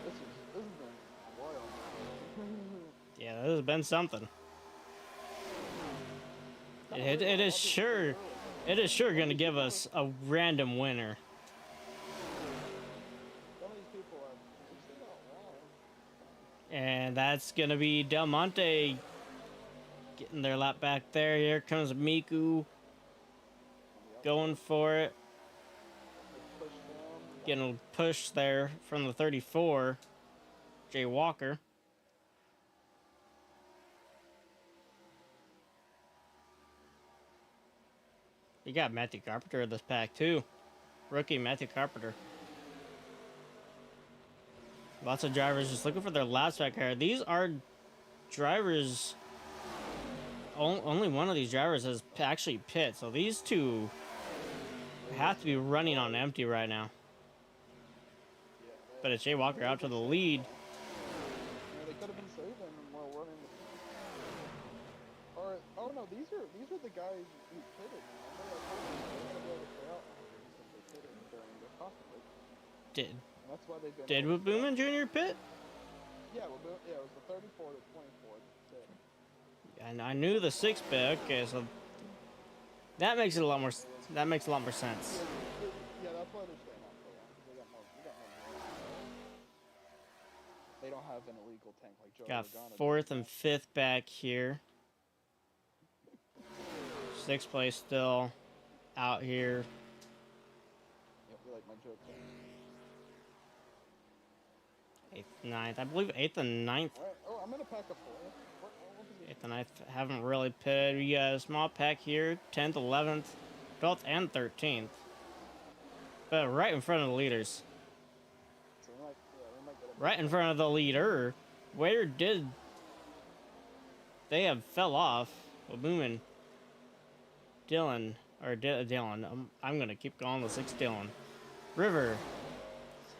This has been wild. Yeah, this has been something. It is sure going to give us a random winner. Some of these people are actually not wrong. And that's going to be Del Monte getting their lap back there. Here comes Miku going for it. Push down. getting pushed there from the 34, Jay Walker. You got Matthew Carpenter in this pack too. Rookie Matthew Carpenter. Lots of drivers just looking for their laps back here. These are drivers. Only one of these drivers has actually pit, so these two have to be running on empty right now. Yeah, But it's Jay Walker out to the lead. Yeah, they could have been saving while running the. Or oh no, these are the guys who pitted. Remember, I told you they're gonna be able to stay out longer since they pitted during the caution race. Did And that's why they've been. did Booman Jr. pit? Yeah, well, yeah, it was the 34 to 24 pit. And I knew the 6 bit. Okay, so that makes it a lot more. That makes a lot more sense. Yeah, that's why they're staying out so long. 'Cause they got more money. They don't have an illegal tank like Joe. Got Logano 4th and 5th back here. 6th place still out here. Yep, you like my joke. 8th, 9th. I believe 8th and 9th. All right. Oh, I'm gonna pack a 4. What 8th and 9th haven't really pitted. We got a small pack here. 10th, 11th, 12th, and 13th. But right in front of the leaders. So we might get a Right in front of the leader. Where did they have fell off? Well, Boomin, Dylan, or Dylan. I'm gonna keep going the 6 Dylan. River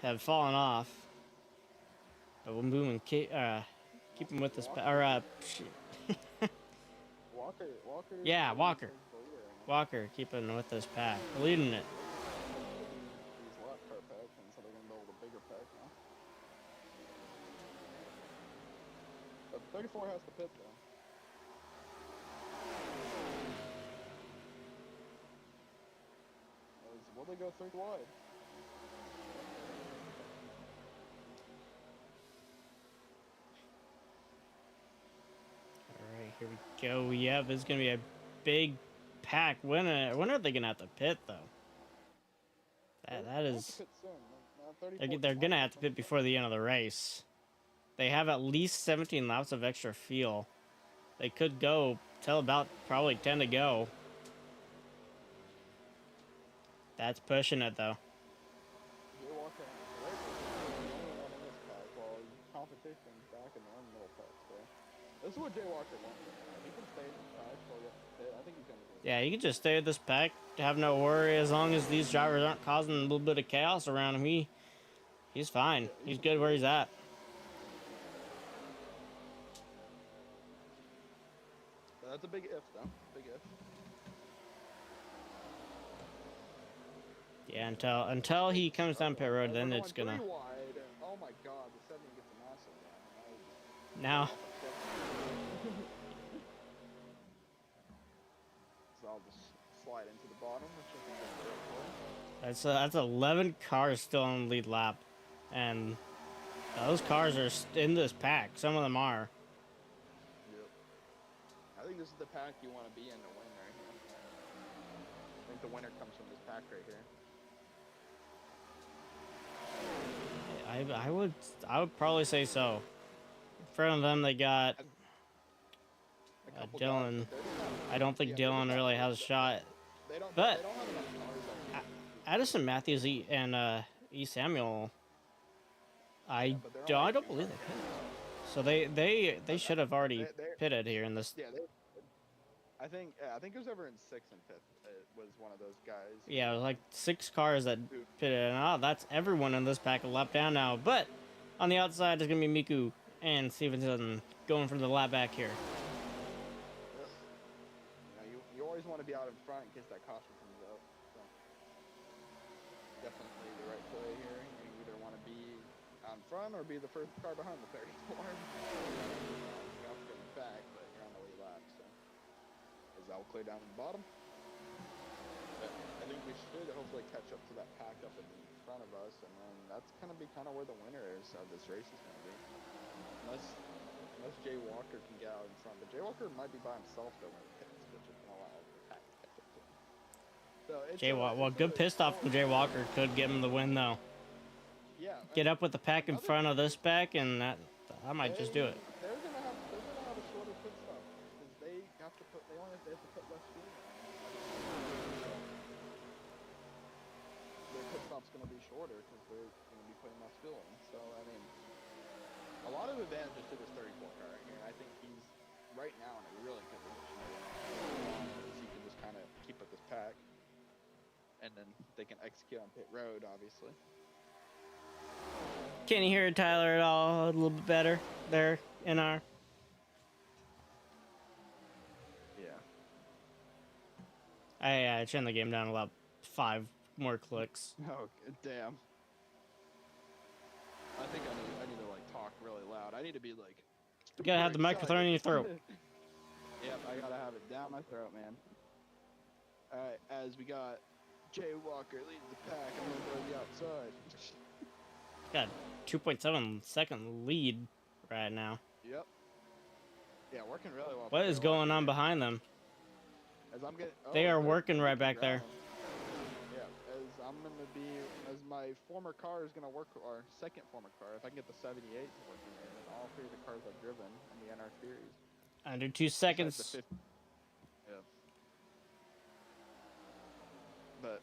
have fallen off. But we'll Boomin keep him with this. Walker. Yeah, Walker. Walker keeping with this pack, leading it. These lap car packs, and so they're gonna build a bigger pack now. But 34 has to pit though. Will they go 3 wide? All right, here we go. Yep, it's gonna be a big pack. When are they gonna have to pit though? That is. They're gonna have to pit before the end of the race. They have at least 17 laps of extra fuel. They could go till about probably 10 to go. That's pushing it though. Jay Walker the only one in this pack while competition's back in the middle pack. So this is what Jay Walker wants. He can stay in this pack while you have to pit. I think he's gonna do it. Yeah, he can just stay at this pack, have no worry, as long as these drivers aren't causing a little bit of chaos around him. He's fine. He's good where he's at. That's a big if, though. Big if. Yeah, until he comes down pit road, then it's gonna. 3 wide. Oh my God, the 70 gets a massive one. Now. So I'll just slide into the bottom, which I think is That's 11 cars still on the lead lap, and those cars are in this pack. Some of them are. Yep. I think this is the pack you want to be in to win right here. I think the winner comes from this pack right here. I would probably say so. In front of them, they got Dylan. I don't think Dylan really has a shot. But Addison Matthews and E. Samuel, I don't believe they pitted. So they should have already pitted here in this. Yeah, I think it was ever in 6th and 5th. It was one of those guys. Yeah, it was like 6 cars that pitted, and that's everyone in this pack a lap down now. But on the outside, there's gonna be Miku and Stevenson going for the lap back here. You always want to be out in front in case that caution comes out. So definitely the right play here. You either want to be out in front or be the first car behind the 34. You're off to the back, but you're on the lead lap. So is that clear down at the bottom? But I think we should hopefully catch up to that pack up in front of us, and then that's gonna be kind of where the winner is of this race is gonna be. Unless Jay Walker can get out in front, but Jay Walker might be by himself though when he pits, which is gonna allow the pack to catch up to him. So Jay Walker, well, good pissed off from Jay Walker could give him the win though. Yeah, get and up with the pack in another front of thing this is pack, and that I might just do it. they're gonna have a shorter pit stop because they have to put less fuel in at the end of the day. So their pit stop's gonna be shorter because they're gonna be putting less fuel in. So I mean, a lot of advantages to this 34 car right here. I think he's right now in a really good position to win because he can just kind of keep with this pack, and then they can execute on pit road, obviously. Can you hear Tyler at all? A little bit better there in our. Yeah. I turned the game down about 5 more clicks. Oh damn. I think I need to like talk really loud. I need to be like You gotta have the microphone in your throat. Yep, I gotta have it down my throat, man. Alright, as we got Jay Walker leads the pack, I'm gonna go to the outside. Got 2.7 second lead right now. Yep. Yeah, working really well. What is going on behind them? As I'm getting, They are working right back there. Yeah, as my former car is gonna work, or second former car, if I can get the 78 to work in there, then all 3 of the cars I've driven in the NR series. Under 2 seconds. Yeah. But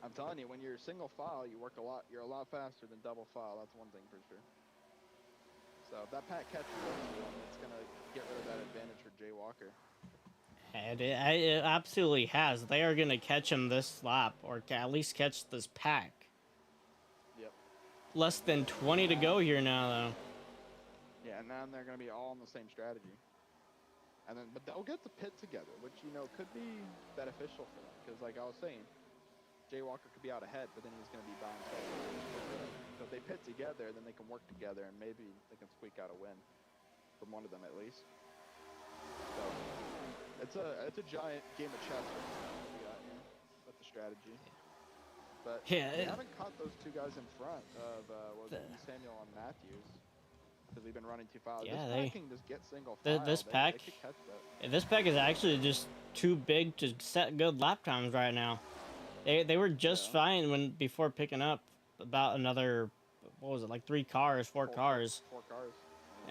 I'm telling you, when you're single file, you're a lot faster than double file. That's one thing for sure. So if that pack catches up to him, it's gonna get rid of that advantage for Jay Walker. And it absolutely has. They are gonna catch him this lap, or at least catch this pack. Yep. Less than 20 to go here now, though. Yeah, and then they're gonna be all on the same strategy. And then, but they'll get the pit together, which could be beneficial for them, because like I was saying, Jay Walker could be out ahead, but then he's gonna be by himself. So if they pit together, then they can work together, and maybe they can squeak out a win from one of them at least. So it's a giant game of chess right now we got here with the strategy. But yeah, we haven't caught those 2 guys in front of Samuel and Matthews. Because we've been running too fast. Yeah, this pack can just get single file. They could catch that. This pack is actually just too big to set good lap times right now. They were just fine before picking up about another, what was it, like 3 cars, 4 cars. 4 cars.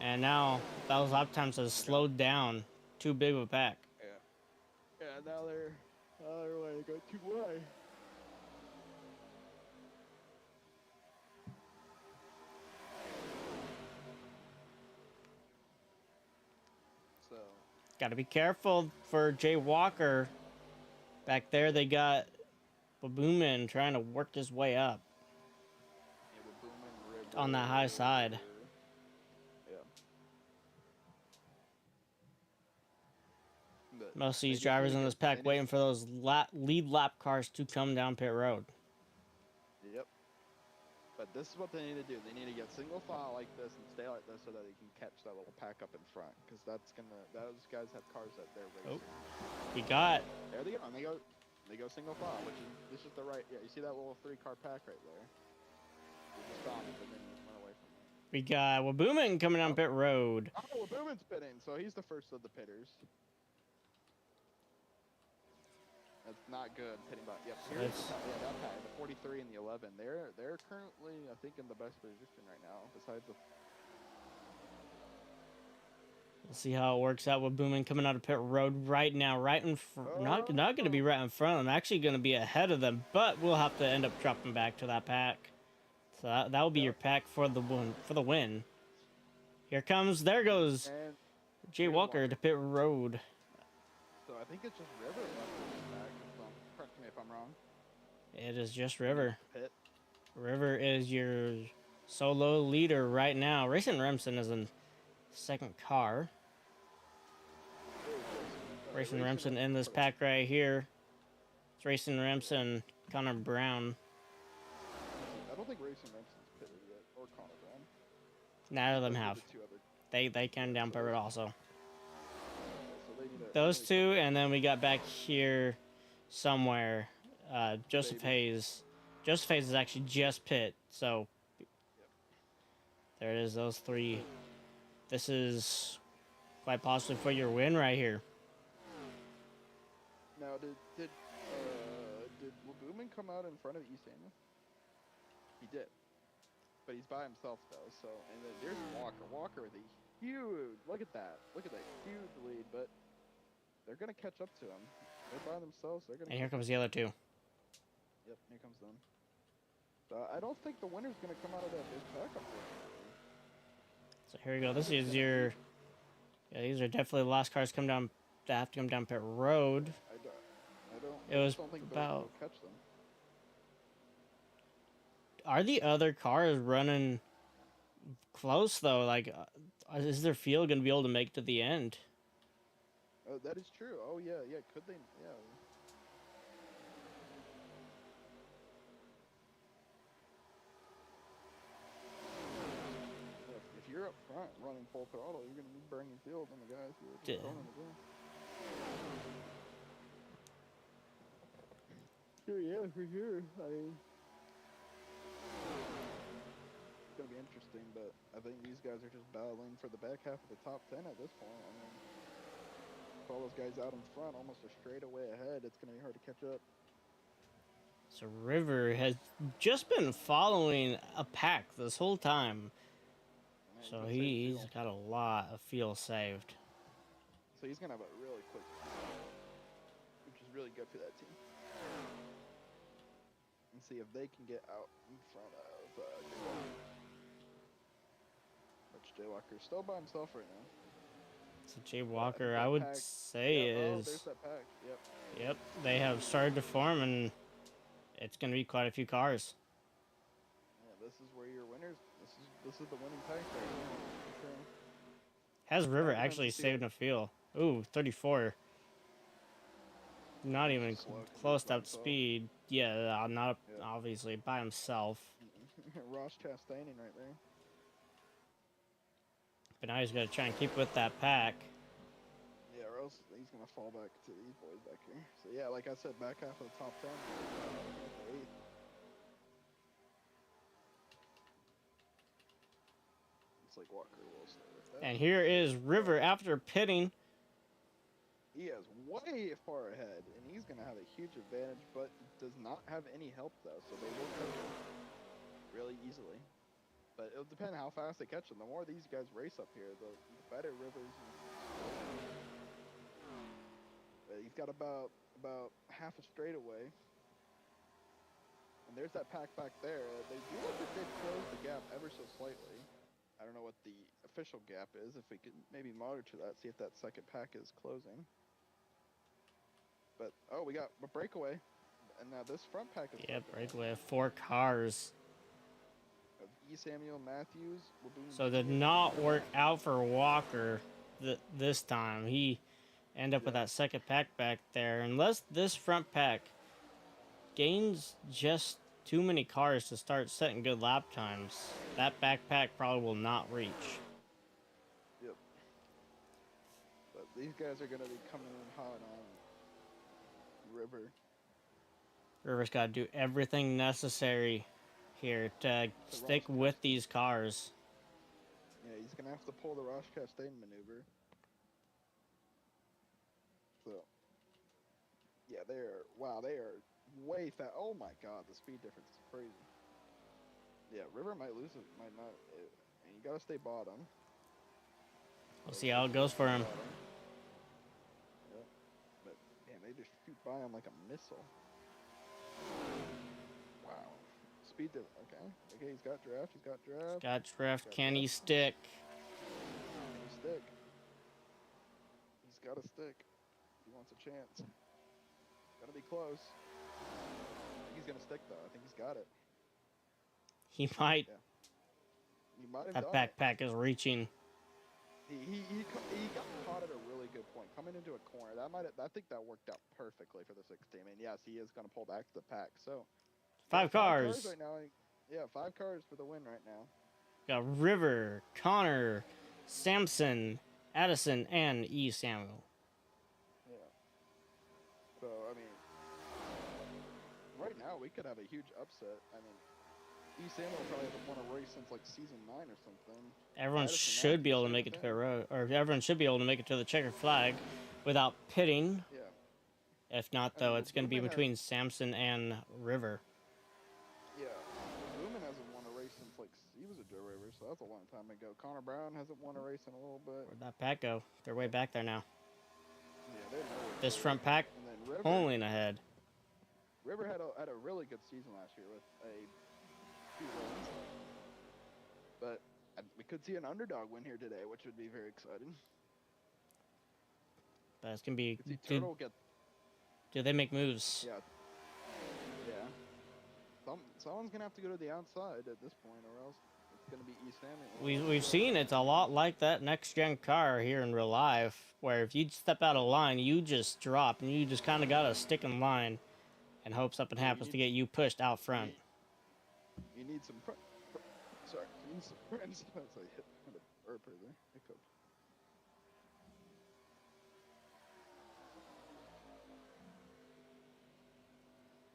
And now those lap times have slowed down. Too big of a pack. Yeah. Yeah. Now they're going to go too wide. So. Got to be careful for Jay Walker. Back there, they got Babooman trying to work his way up. Yeah, on that high side. Yeah. But Most of these drivers in this pack waiting for those lead lap cars to come down pit road. Yep. But this is what they need to do. They need to get single file like this and stay like this so that they can catch that little pack up in front. Because those guys have cars that they're racing. Oh, he got. There they go. And they go single file, this is the right. Yeah, you see that little 3-car pack right there. You just found it, but then you went away from it. We got Wabooman coming down pit road. Oh, Wabooman's pitting, so he's the first of the pitters. That's not good pitting by. Yep. So that pack, the 43 and the 11. They're currently, I think, in the best position right now. Besides the. We'll see how it works out with Boomin coming out of pit road right now, right in front. Not going to be right in front of them. Actually, going to be ahead of them, but we'll have to end up dropping back to that pack. So that will be your pack for the win. Here comes. There goes Jay Walker to pit road. So I think it's just River left in this pack. Correct me if I'm wrong. It is just River. Pit. River is your solo leader right now. Racing Remsen is in second car. Racing Remsen in this pack right here. It's Racing Remsen, Connor Brown. I don't think Racing Remsen's pitted yet, or Connor Brown. Neither of them have. They can down pit road also. Those 2, and then we got back here somewhere. Joseph Hayes. Joseph Hayes is actually just pit, so there it is. Those 3. This is quite possibly for your win right here. Now, did Wabooman come out in front of Samuel? He did. But he's by himself though. So and then there's Walker. Walker with a huge. Look at that. Look at that huge lead. But they're gonna catch up to him. They're by themselves. They're gonna. And here comes the other two. Yep, here comes them. I don't think the winner's gonna come out of that big pack, unfortunately. So here we go. This is your. Yeah, these are definitely the last cars come down that have to come down pit road. I It was don't think about. they'll catch them. Are the other cars running close though? Like, is their field gonna be able to make it to the end? Oh, that is true. Oh yeah, yeah. Could they? Yeah. If you're up front running full throttle, you're gonna be burning field on the guys who are just going in the door. Sure, yeah, for sure. I mean, it's gonna be interesting, but I think these guys are just battling for the back half of the top 10 at this point. I mean, with all those guys out in front, almost a straightaway ahead, it's gonna be hard to catch up. So River has just been following a pack this whole time. So he's got a lot of fuel saved. So he's gonna have a really quick, which is really good for that team. And see if they can get out in front of Jay Walker. Which Jay Walker's still by himself right now. So Jay Walker, I would say, is. Oh, there's that pack. Yep. Yep, they have started to form, and it's going to be quite a few cars. Yeah, this is where your winners. This is the winning pack right now. Okay. Has River actually saved a fuel? Ooh, 34. Not even close to speed. Yeah, not obviously by himself. Ross Chastaining right there. But now he's got to try and keep with that pack. Yeah, or else he's going to fall back to these boys back here. So yeah, like I said, back half of the top 10. Looks like Walker will stay with that. And here is River after pitting. He is way far ahead, and he's going to have a huge advantage, but does not have any help, though, so they will catch him really easily. But it'll depend how fast they catch him. The more these guys race up here, the better Rivers. He's got about half a straightaway. And there's that pack back there. They do look like they've closed the gap ever so slightly. I don't know what the official gap is. If we could maybe monitor that, see if that second pack is closing. But, oh, we got a breakaway. And now this front pack is... Yeah, breakaway of 4 cars. E. Samuel Matthews. So did not work out for Walker this time. He ended up with that second pack back there. Unless this front pack gains just too many cars to start setting good lap times, that backpack probably will not reach. Yep. But these guys are going to be coming in hot on River. River's got to do everything necessary here to stick with these cars. Yeah, he's going to have to pull the Ross Chastain maneuver. So, yeah, they are way fast. Oh my god, the speed difference is crazy. Yeah, River might lose it, might not. And you got to stay bottom. We'll see how it goes for him. Yep. But, man, they just shoot by him like a missile. Wow. Speed difference. Okay, he's got draft. Can he stick? Can he stick? He's got to stick. He wants a chance. Gotta be close. I think he's gonna stick though. I think he's got it. He might. Yeah. He might have that backpack is reaching. He got caught at a really good point. Coming into a corner. I think that worked out perfectly for the 6 team. And yes, he is gonna pull back to the pack. So 5 cars. Right now. Yeah, 5 cars for the win right now. Got River, Connor, Samson, Addison, and E. Samuel. Yeah. So, I mean, right now we could have a huge upset. I mean, E. Samuel probably hasn't won a race since like season 9 or something. Everyone should be able to make it to pit road, or everyone should be able to make it to the checkered flag without pitting. Yeah. If not, though, it's going to be between Samson and River. Yeah. Boomin has a he was a Joe River, so that's a long time ago. Connor Brown hasn't won a race in a little bit. Where'd that pack go? They're way back there now. Yeah, they're nowhere This close. front pack And then River pulling ahead. had a really good season last year with a few wins, but we could see an underdog win here today, which would be very exciting. But it's gonna be. Could see Turtle get. Do they make moves? Yeah. Yeah. Someone's gonna have to go to the outside at this point, or else it's gonna be East End. We've seen it's a lot like that next gen car here in real life, where if you step out of line, you just drop, and you just kind of gotta stick in line, and hope something happens to get you pushed out front. You need some. Sorry, you need some friends. That's a hit. Had a burp right there. Hiccup.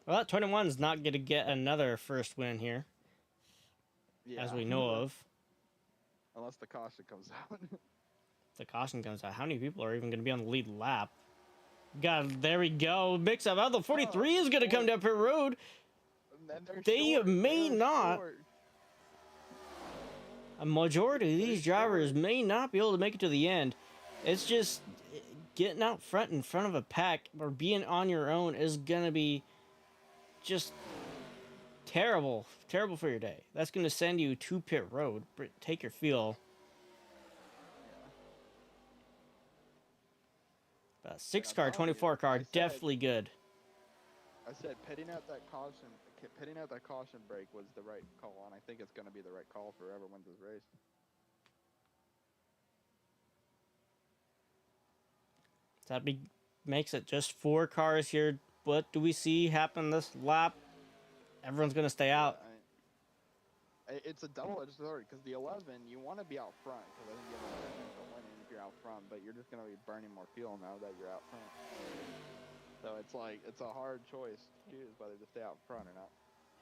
Well, that 21's not going to get another first win here, as we know of. Unless the caution comes out. The caution comes out. How many people are even going to be on the lead lap? God, there we go. Mix up. Oh, the 43 is going to come down pit road. They may not. A majority of these drivers may not be able to make it to the end. It's just getting out front in front of a pack or being on your own is going to be just terrible for your day. That's going to send you to pit road. Take your fuel. But 6 car, 24 car, definitely good. I said pitting out that caution break was the right call, and I think it's going to be the right call for whoever wins this race. That makes it just 4 cars here. What do we see happen this lap? Everyone's going to stay out. It's a double-edged sword, because the 11, you want to be out front, because I think you have a chance of winning if you're out front, but you're just going to be burning more fuel now that you're out front. So it's a hard choice to choose whether to stay out front or not.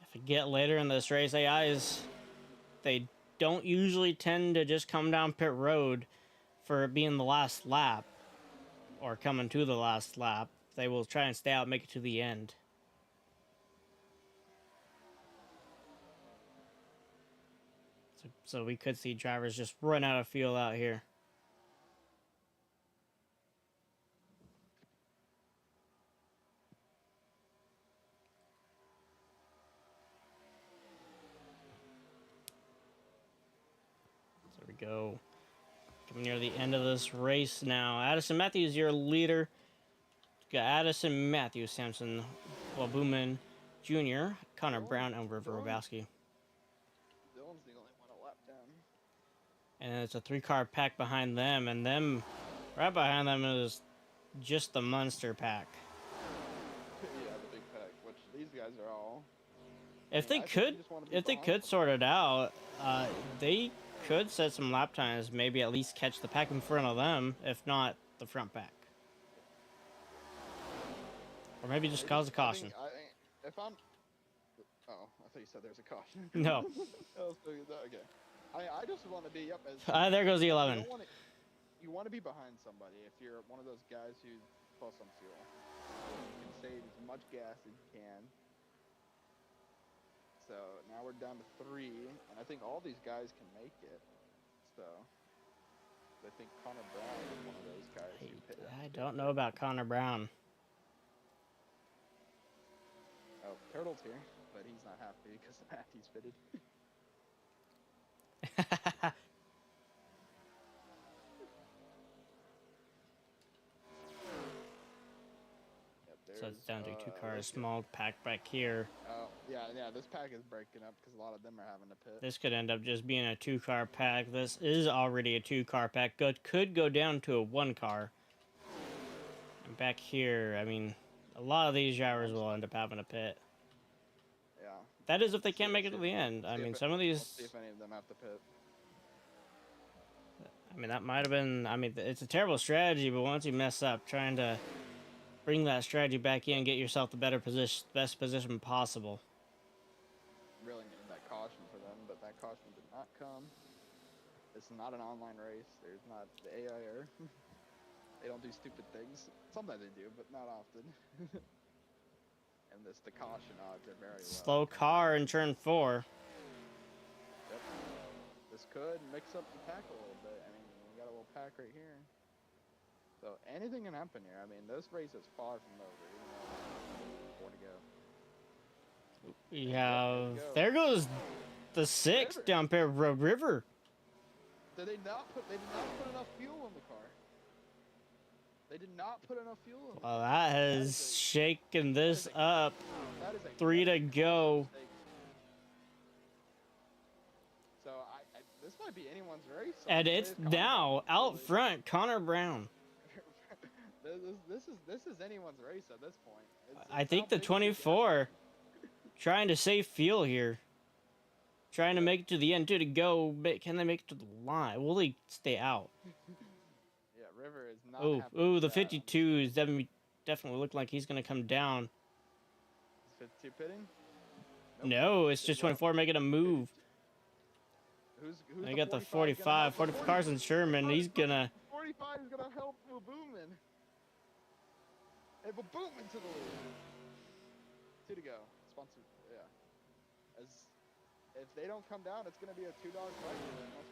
If you get later in this race, AIs, they don't usually tend to just come down pit road for it being the last lap or coming to the last lap. They will try and stay out and make it to the end. So we could see drivers just run out of fuel out here. There we go. Coming near the end of this race now. Addison Matthews, your leader. Got Addison Matthews, Samson Wabuman Jr., Connor Brown, and River Robowski. Dylan's the only one a lap down. And it's a 3-car pack behind them, and them right behind them is just the Munster pack. Yeah, the big pack, which these guys are all. If they could sort it out, they could set some lap times, maybe at least catch the pack in front of them, if not the front pack. Or maybe just cause a caution. If I'm... Oh, I thought you said there's a caution. No. Okay. I just want to be up as... There goes the 11. You want to be behind somebody if you're one of those guys who's close on fuel. You can save as much gas as you can. So now we're down to 3, and I think all these guys can make it. So I think Connor Brown is one of those guys who I don't know about Connor Brown. Oh, Turtle's here, but he's not happy because Matthew's fitted. So it's down to 2 cars, small pack back here. Oh, yeah, this pack is breaking up because a lot of them are having to pit. This could end up just being a 2-car pack. This is already a 2-car pack. Could go down to a 1-car. And back here, I mean, a lot of these drivers will end up having to pit. Yeah. That is if they can't make it to the end. I mean, some of these... Let's see if any of them have to pit. I mean, that might have been... I mean, it's a terrible strategy, but once you mess up, trying to bring that strategy back in, get yourself the best position possible. Really needed that caution for them, but that caution did not come. It's not an online race. There's not the AI. They don't do stupid things. Sometimes they do, but not often. And the caution odds are very low. Slow car in turn 4. Yep. mix up the pack a little bit. I mean, we got a little pack right here. So anything can happen here. I mean, this race is far from over. Even though 4 to go. We And yep, here have we go. there goes the 6 River. down there, River. Did they not put? They did not put enough fuel in the car. They did not put enough fuel in the Well, car. that has shaken this up. That is a 3 to go. mistake. So this might be anyone's race. And it's now out front, Connor Brown. This is anyone's race at this point. I think the 24 trying to save fuel here. Trying to make it to the end, 2 to go. Can they make it to the line? Will they stay out? Yeah, River is not. Oh, the 52 is definitely looking like he's going to come down. Is 52 pitting? Nope. No, it's just 24 making a move. Who's I got the 45. 45 Carson Sherman. He's going to... 45 is going to help Boomin. Hey, Boomin to the lead. 2 to go. Sponsored. Yeah. If they don't come down, it's going to be a $2 fight.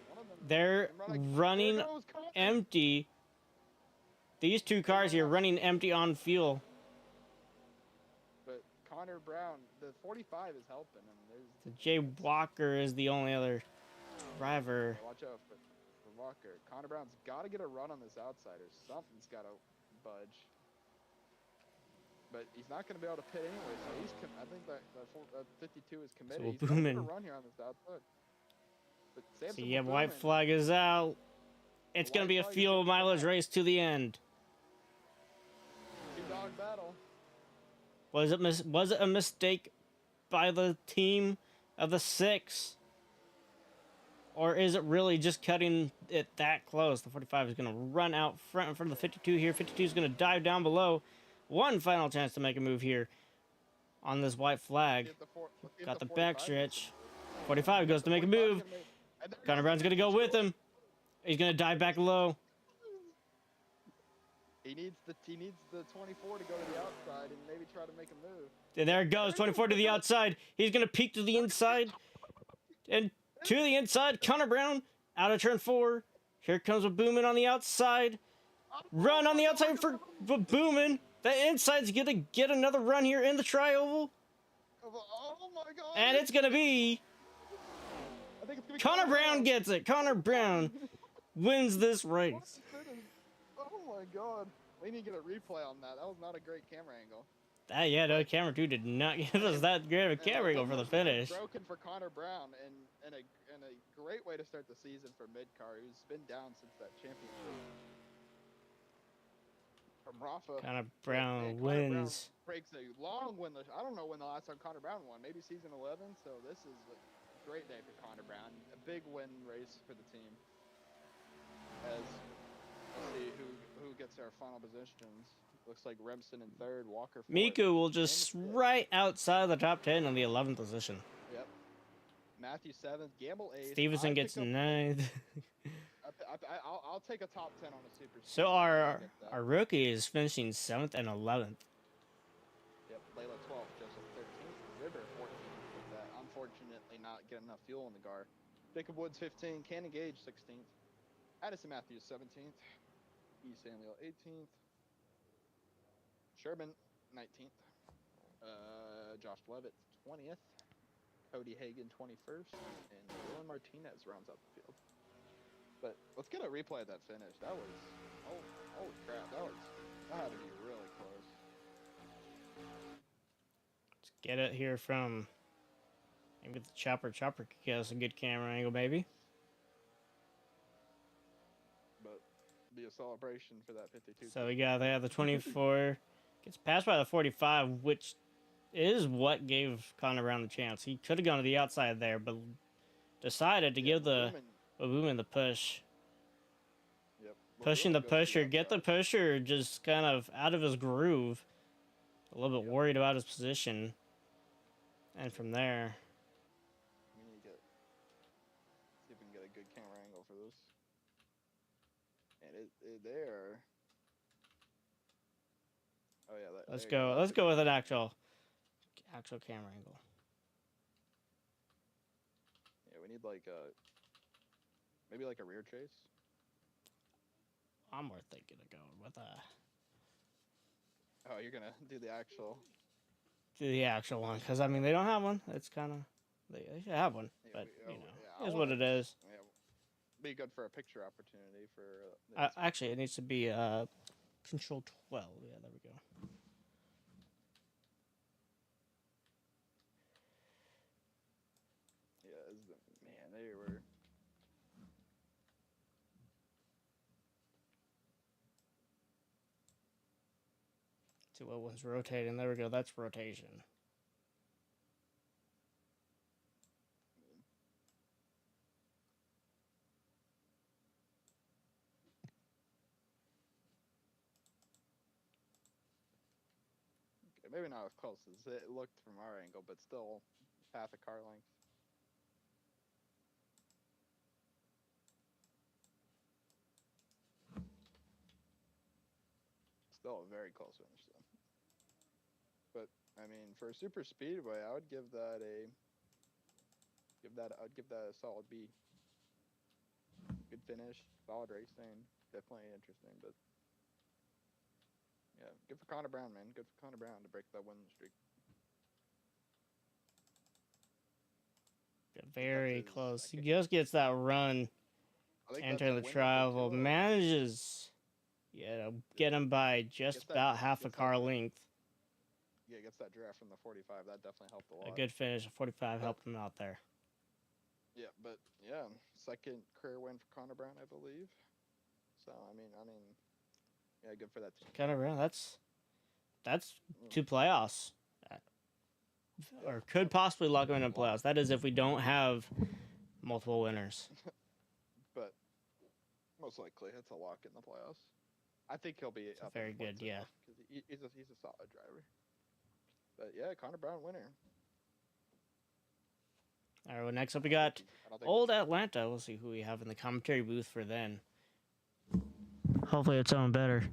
One of them. They're running empty. These 2 cars here running empty on fuel. But Connor Brown, the 45 is helping him. Jay Walker is the only other driver. Watch out for Walker. Connor Brown's got to get a run on this outside, or something's got to budge. But he's not going to be able to pit anyway, so I think that 52 is committed. So he's going to run here on this outside. But so yeah, white flag is out. It's going to be a fuel mileage race to the end. 2-dog battle. Was it a mistake by the team of the 6? Or is it really just cutting it that close? The 45 is going to run out front in front of the 52 here. 52 is going to dive down below. One final chance to make a move here on this white flag. Got the backstretch. 45 goes to make a move. Connor Brown's going to go with him. He's going to dive back low. He needs the 24 to go to the outside and maybe try to make a move. And there it goes, 24 to the outside. He's going to peek to the inside. And to the inside, Connor Brown out of turn 4. Here comes a Boomin on the outside. Run on the outside for Boomin. The inside's going to get another run here in the tri-oval. Oh my God. And it's going to be... I think it's gonna be Connor Brown gets it. Connor Brown wins this race. Oh my God. We need to get a replay on that. That was not a great camera angle. Yeah, the camera 2 did not give us that great of a camera angle for the finish. Broken for Connor Brown and a great way to start the season for Midcar, who's been down since that championship. From Rafa. Connor Brown Connor wins. Brown breaks a long win. I don't know when the last time Connor Brown won. Maybe season 11. So this is a great day for Connor Brown. A big win race for the team. As we'll see who gets our final positions. Looks like Remsen in 3rd, Walker 4th. Miku will just right outside the top 10 in the 11th position. Yep. Matthew 7th, Gamble 8th. Stevenson gets 9th. I'll take a top 10 on a super. So our rookie is finishing 7th and 11th. Yep, Layla 12th, Joseph 13th, River 14th with that. Unfortunately, not getting enough fuel in the car. Jacob Woods 15th, Cannon Gage 16th, Addison Matthews 17th, E. Samuel 18th, Sherman 19th, Josh Levitt 20th, Cody Hagan 21st, and Dylan Martinez rounds out the field. But let's get a replay of that finish. That was, holy crap, that had to be really close. Let's get it here from maybe the Chopper. Chopper could get us a good camera angle, baby. But be a celebration for that 52. So we got there the 24 gets passed by the 45, which is what gave Connor Brown the chance. He could have gone to the outside there, but decided to give the Boomin the push. Yep. Pushing the pusher, get the pusher just kind of out of his groove. A little bit worried about his position. And from there, we need to see if we can get a good camera angle for this. And there. Oh yeah. let's go. Let's go with an actual camera angle. Yeah, we need like a. Maybe like a rear chase. I'm more thinking of going with Oh, you're gonna do the actual one, because I mean they don't have one. It's kind of they should have one, Yeah, but you yeah. know, is what it is. Yeah, be good for a picture opportunity for the Instagram. Actually, it needs to be Control 12. Yeah, there we go. Yeah, man, they were. See what one's rotating. There we go. That's rotation. Maybe not as close as it looked from our angle, but still half a car length. Still a very close finish though. But I mean, for a super speedway, I would give that I'd give that a solid B. Good finish, solid racing, definitely interesting. But yeah, good for Connor Brown, man. Good for Connor Brown to break that win streak. Very close. He just gets that run. Entering the win travel, manages, get him by just about half a car length. Yeah, gets that draft from the 45. That definitely helped a lot. A good finish. 45 helped him out there. Yeah, but yeah, second career win for Connor Brown, I believe. So I mean, yeah, good for that team. Connor Brown, that's 2 playoffs, or could possibly lock him in playoffs. That is if we don't have multiple winners. But most likely, it's a lock in the playoffs. I think he'll be up very good, yeah. Because he's a solid driver. But yeah, Connor Brown winner. All right, well, next up we got Old Atlanta. We'll see who we have in the commentary booth for then. Hopefully it's someone better.